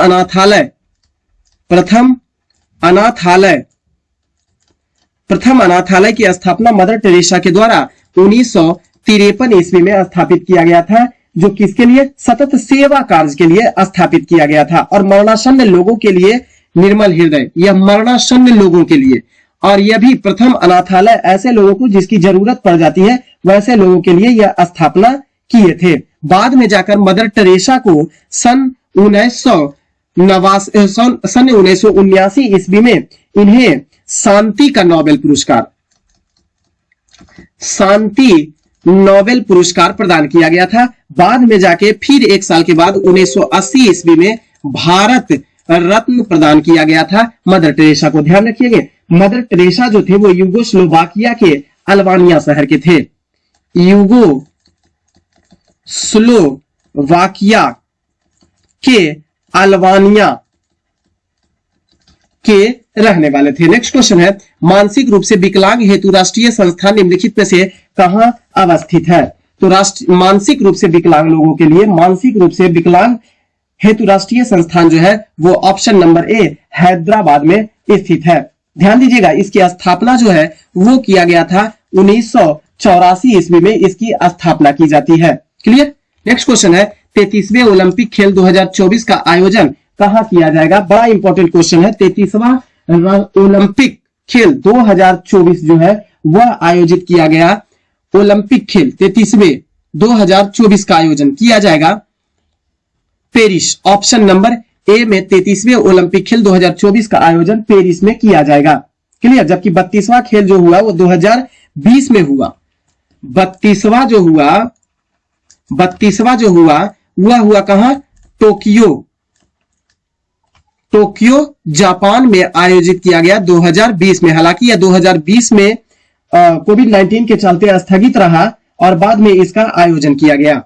Speaker 1: अनाथालय की स्थापना मदर टेरेसा के द्वारा 1953 ईस्वी में स्थापित किया गया था, जो किसके लिए? सतत सेवा कार्य के लिए स्थापित किया गया था। और मरणासन्न लोगों के लिए निर्मल हृदय, यह मरणासन्न लोगों के लिए, और यह भी प्रथम अनाथालय ऐसे लोगों को जिसकी जरूरत पड़ जाती है वैसे लोगों के लिए यह स्थापना किए थे। बाद में जाकर मदर टेरेसा को सन 1979 ईस्वी में इन्हें शांति नोबेल पुरस्कार प्रदान किया गया था। बाद में जाके फिर एक साल के बाद 1980 ईस्वी में भारत रत्न प्रदान किया गया था मदर टेरेसा को। ध्यान रखिएगा, मदर टेरेसा जो थे वो यूगोस्लोवाकिया के अल्बानिया शहर के थे। यूगोस्लोवाकिया के अल्बानिया के रहने वाले थे। नेक्स्ट क्वेश्चन है, मानसिक रूप से विकलांग हेतु राष्ट्रीय संस्थान निम्नलिखित में से कहां अवस्थित है? तो मानसिक रूप से विकलांग लोगों के लिए मानसिक रूप से विकलांग हेतु राष्ट्रीय संस्थान जो है वो ऑप्शन नंबर ए हैदराबाद में स्थित है। ध्यान दीजिएगा, इसकी स्थापना जो है वो किया गया था 1984 ईस्वी में इसकी स्थापना की जाती है। क्लियर। नेक्स्ट क्वेश्चन है, 33वें ओलंपिक खेल 2024 का आयोजन कहां किया जाएगा? बड़ा इंपॉर्टेंट क्वेश्चन है। 33वां ओलंपिक खेल 2024 जो है वह आयोजित किया गया। ओलंपिक खेल 33वें 2024 का आयोजन किया जाएगा पेरिस। ऑप्शन नंबर ए में 33वें ओलंपिक खेल 2024 का आयोजन पेरिस में किया जाएगा। क्लियर। जबकि 32वां खेल जो हुआ वो 2020 में हुआ। 32वां जो हुआ वह हुआ कहां? टोक्यो जापान में आयोजित किया गया 2020 में। हालांकि यह 2020 में कोविड-19 के चलते स्थगित रहा और बाद में इसका आयोजन किया गया।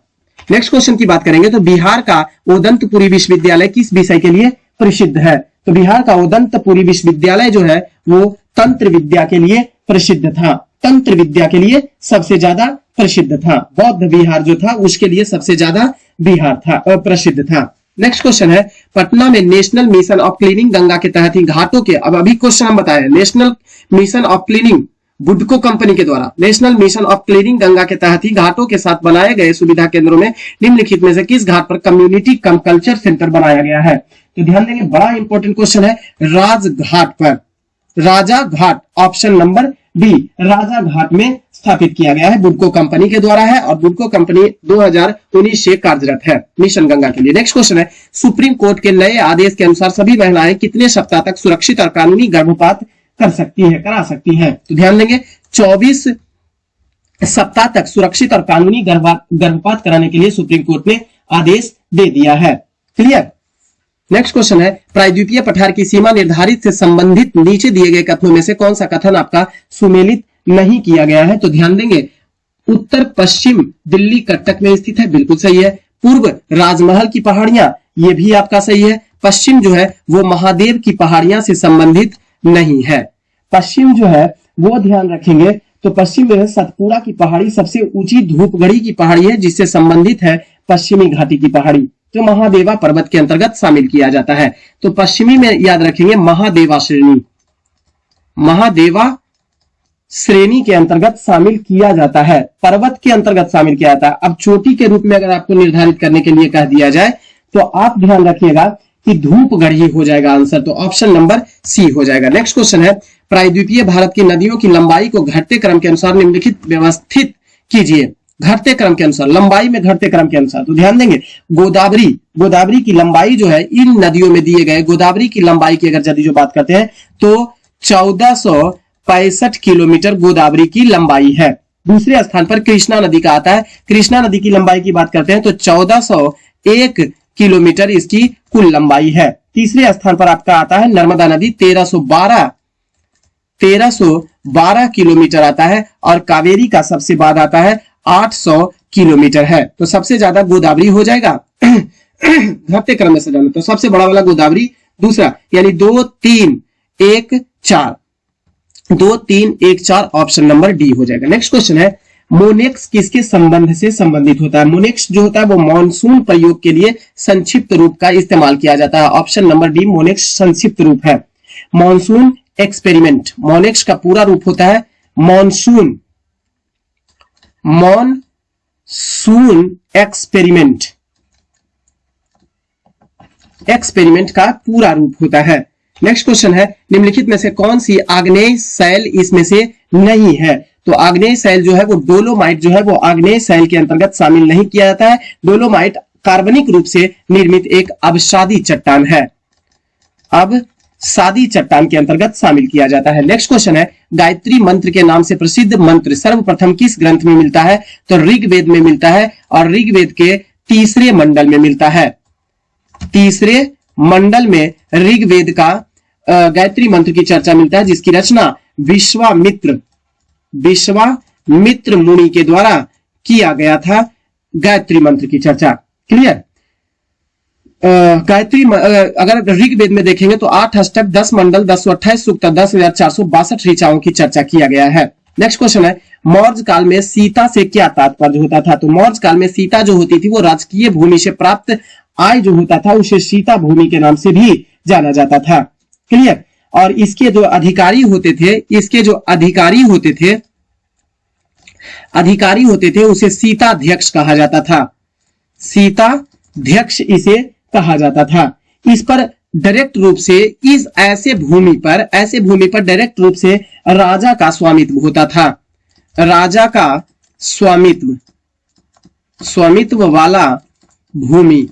Speaker 1: नेक्स्ट क्वेश्चन की बात करेंगे, तो बिहार का उदंतपुरी विश्वविद्यालय किस विषय के लिए प्रसिद्ध है? तो बिहार का उदंतपुरी विश्वविद्यालय जो है वो तंत्र विद्या के लिए प्रसिद्ध था। तंत्र विद्या के लिए सबसे ज्यादा प्रसिद्ध था। बौद्ध विहार जो था उसके लिए सबसे ज्यादा बिहार था प्रसिद्ध था। नेक्स्ट क्वेश्चन है, पटना में national mission of cleaning Ganga के तहत ही घाटों के, अब अभी क्वेश्चन हम बताए, नेशनल मिशन ऑफ क्लीनिंग बुडको कंपनी के द्वारा national mission of cleaning Ganga के तहत ही घाटों के साथ बनाए गए सुविधा केंद्रों में निम्नलिखित में से किस घाट पर कम्युनिटी कम कल्चर सेंटर बनाया गया है? तो ध्यान देंगे, बड़ा इंपॉर्टेंट क्वेश्चन है। राजघाट पर, राजा घाट, ऑप्शन नंबर बी, राजा घाट में स्थापित किया गया है, बुडको कंपनी के द्वारा है और बुडको कंपनी 2019 से कार्यरत है मिशन गंगा के लिए। नेक्स्ट क्वेश्चन है, सुप्रीम कोर्ट के नए आदेश के अनुसार सभी महिलाएं कितने सप्ताह तक सुरक्षित और कानूनी गर्भपात करा सकती हैं? तो ध्यान देंगे, 24 सप्ताह तक सुरक्षित और कानूनी गर्भपात कराने के लिए सुप्रीम कोर्ट ने आदेश दे दिया है। क्लियर। नेक्स्ट क्वेश्चन है, प्रायद्वीपीय पठार की सीमा निर्धारित से संबंधित नीचे दिए गए कथनों में से कौन सा कथन आपका सुमेलित नहीं किया गया है? तो ध्यान देंगे, उत्तर पश्चिम दिल्ली कटक में स्थित है, बिल्कुल सही है। पूर्व राजमहल की पहाड़ियां, ये भी आपका सही है। पश्चिम जो है वो महादेव की पहाड़ियां से संबंधित नहीं है। पश्चिम जो है वो ध्यान रखेंगे तो पश्चिम में सतपुड़ा की पहाड़ी सबसे ऊंची धूपगढ़ी की पहाड़ी है, जिससे संबंधित है पश्चिमी घाटी की पहाड़ी, जो महादेवा पर्वत के अंतर्गत शामिल किया जाता है। तो पश्चिमी में याद रखेंगे महादेवा श्रेणी, महादेवा श्रेणी के अंतर्गत शामिल किया जाता है, पर्वत के अंतर्गत शामिल किया जाता है। अब चोटी के रूप में अगर आपको निर्धारित करने के लिए कह दिया जाए तो आप ध्यान रखिएगा कि धूपगढ़ी हो जाएगा आंसर, तो ऑप्शन नंबर सी हो जाएगा। नेक्स्ट क्वेश्चन है, प्रायद्वीपीय भारत की नदियों की लंबाई को घटते क्रम के अनुसार निम्नलिखित व्यवस्थित कीजिए। घटते क्रम के अनुसार, लंबाई में घटते क्रम के अनुसार, तो ध्यान देंगे गोदावरी की लंबाई जो है इन नदियों में दिए गए गोदावरी की लंबाई की अगर यदि जो बात करते हैं तो 1465 किलोमीटर गोदावरी की लंबाई है। दूसरे स्थान पर कृष्णा नदी का आता है, कृष्णा नदी की लंबाई की बात करते हैं तो 1401 किलोमीटर इसकी कुल लंबाई है। तीसरे स्थान पर आपका आता है नर्मदा नदी, 1312 किलोमीटर आता है, और कावेरी का सबसे बाद आता है 800 किलोमीटर है। तो सबसे ज्यादा गोदावरी हो जाएगा घटते क्रम में से जाना, तो सबसे बड़ा वाला गोदावरी, दूसरा यानी 2 3 1 4 2 3 1 4 ऑप्शन नंबर डी हो जाएगा। नेक्स्ट क्वेश्चन है, मोनेक्स किसके संबंध से संबंधित होता है? मोनेक्स जो होता है वो मॉनसून प्रयोग के लिए संक्षिप्त रूप का इस्तेमाल किया जाता है। ऑप्शन नंबर डी मोनेक्स संक्षिप्त रूप है। मॉनसून एक्सपेरिमेंट, मोनेक्स का पूरा रूप होता है मॉनसून एक्सपेरिमेंट, एक्सपेरिमेंट का पूरा रूप होता है। नेक्स्ट क्वेश्चन है, निम्नलिखित में से कौन सी आग्नेय शैल इसमें से नहीं है? तो आग्नेय शैल जो है वो डोलोमाइट जो है वो आग्नेय शैल के अंतर्गत शामिल नहीं किया जाता है। डोलोमाइट कार्बनिक रूप से निर्मित एक अवसादी चट्टान है, अवसादी चट्टान के अंतर्गत शामिल किया जाता है। नेक्स्ट क्वेश्चन है, गायत्री मंत्र के नाम से प्रसिद्ध मंत्र सर्वप्रथम किस ग्रंथ में मिलता है? तो ऋग्वेद में मिलता है, और ऋग्वेद के तीसरे मंडल में मिलता है। तीसरे मंडल में ऋग्वेद का गायत्री मंत्र की चर्चा मिलता है, जिसकी रचना विश्वामित्र मुनि के द्वारा किया गया था। गायत्री मंत्र की चर्चा क्लियर। गायत्री अगर ऋग्वेद में देखेंगे तो 8 अष्टक, 10 मंडल, 1028 सूक्त, 10,462 ऋचाओं की चर्चा किया गया है। नेक्स्ट क्वेश्चन है, मौर्य काल में सीता से क्या तात्पर्य होता था? तो मौर्य काल में सीता जो होती थी वो राजकीय भूमि से प्राप्त आय जो होता था उसे सीता भूमि के नाम से भी जाना जाता था। क्लियर। और इसके जो अधिकारी होते थे उसे सीताध्यक्ष कहा जाता था, सीताध्यक्ष इसे कहा जाता था। इस पर डायरेक्ट रूप से ऐसे भूमि पर डायरेक्ट रूप से राजा का स्वामित्व होता था। राजा का स्वामित्व वाला भूमि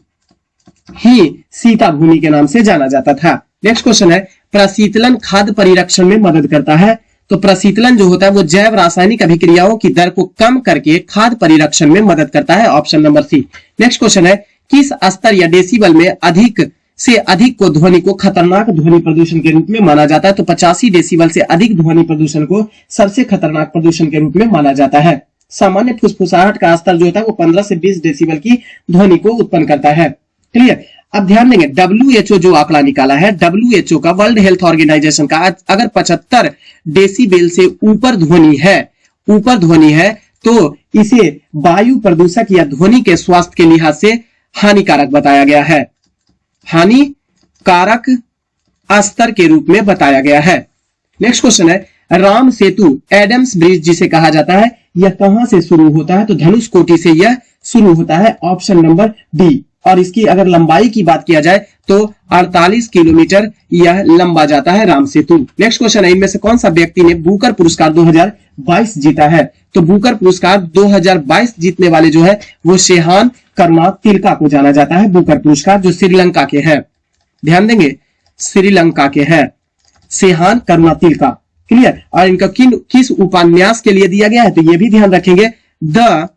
Speaker 1: ही सीता भूमि के नाम से जाना जाता था। नेक्स्ट क्वेश्चन है, प्रशीतलन खाद्य परिरक्षण में मदद करता है? तो प्रशीतलन जो होता है वो जैव रासायनिक अभिक्रियाओं की दर को कम करके खाद्य परिरक्षण में मदद करता है। Option number C. Next question है, किस स्तर या डेसिबल में अधिक से अधिक को ध्वनि को खतरनाक ध्वनि प्रदूषण के रूप में माना जाता है? तो 85 डेसिबल से अधिक ध्वनि प्रदूषण को सबसे खतरनाक प्रदूषण के रूप में माना जाता है। सामान्य फुसफुसाहट का स्तर जो होता है वो 15 से 20 डेसिबल की ध्वनि को उत्पन्न करता है। क्लियर। अब ध्यान देंगे, WHO जो आंकड़ा निकाला है, WHO का, वर्ल्ड हेल्थ ऑर्गेनाइजेशन का, अगर 75 डेसिबल से ऊपर ध्वनि है तो इसे वायु प्रदूषक या ध्वनि के स्वास्थ्य के लिहाज से हानिकारक बताया गया है, हानिकारक स्तर के रूप में बताया गया है। नेक्स्ट क्वेश्चन है, राम सेतु एडम्स ब्रिज जिसे कहा जाता है यह कहां से शुरू होता है? तो धनुष कोटि से यह शुरू होता है। Option number D. और इसकी अगर लंबाई की बात किया जाए तो 48 किलोमीटर यह लंबा जाता है राम सेतु। नेक्स्ट क्वेश्चन है, इनमें से कौन सा व्यक्ति ने बुकर पुरस्कार 2022 जीता है? तो बुकर पुरस्कार 2022 जीतने वाले जो है वो शेहान करुणातिलका को जाना जाता है। बुकर पुरस्कार जो श्रीलंका के हैं, ध्यान देंगे श्रीलंका के हैं, शेहान करुणातिलका। क्लियर। और इनका किस उपन्यास के लिए दिया गया है? तो यह भी ध्यान रखेंगे, the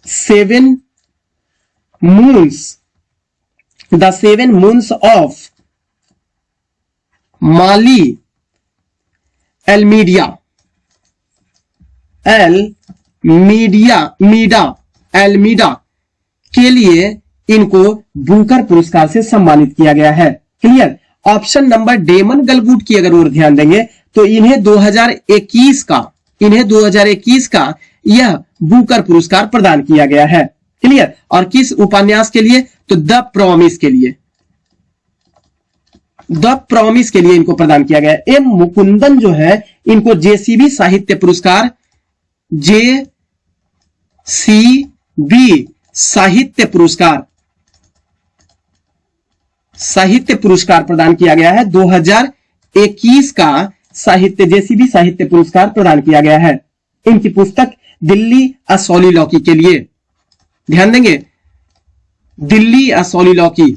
Speaker 1: 7 moons the seven moons of Maali Almeida के लिए इनको बुकर पुरस्कार से सम्मानित किया गया है। क्लियर। ऑप्शन नंबर डेमन गलगुट की अगर और ध्यान देंगे तो इन्हें 2021 का यह बुकर पुरस्कार प्रदान किया गया है। क्लियर। और किस उपन्यास के लिए? तो द प्रॉमिस के लिए, द प्रॉमिस के लिए इनको प्रदान किया गया। एम मुकुंदन जो है इनको जेसीबी साहित्य पुरस्कार, जेसीबी साहित्य पुरस्कार प्रदान किया गया है। 2021 का जेसीबी साहित्य पुरस्कार प्रदान किया गया है इनकी पुस्तक दिल्ली अ सोलिलॉकी के लिए। ध्यान देंगे, दिल्ली अ सोलिलॉकी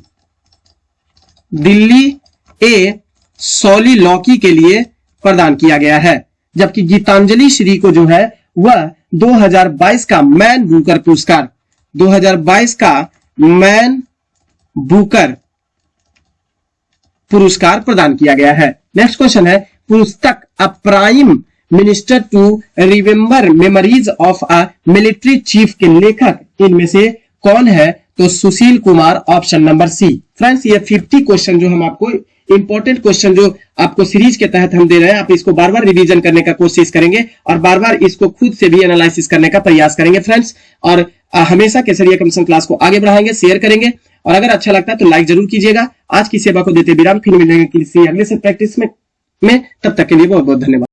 Speaker 1: के लिए प्रदान किया गया है। जबकि गीतांजलि श्री को जो है वह 2022 का मैन बुकर पुरस्कार, 2022 का मैन बुकर पुरस्कार प्रदान किया गया है। नेक्स्ट क्वेश्चन है, पुस्तक a prime minister to remember memories of a military chief के लेखक इनमें से कौन है? तो Sushil Kumar, option number C. Friends, ये 50 क्वेश्चन जो हम आपको इंपॉर्टेंट क्वेश्चन जो आपको सीरीज के तहत हम दे रहे हैं, आप इसको बार बार रिवीजन करने का कोशिश करेंगे और बार बार इसको खुद से भी एनालिसिस करने का प्रयास करेंगे फ्रेंड्स। और हमेशा केसरिया कमीशन क्लास को आगे बढ़ाएंगे, शेयर करेंगे और अगर अच्छा लगता है तो लाइक जरूर कीजिएगा। आज की सेवा को देते विराम, फिर मिलेंगे किसी अगले से प्रैक्टिस में। तब तक के लिए बहुत बहुत धन्यवाद।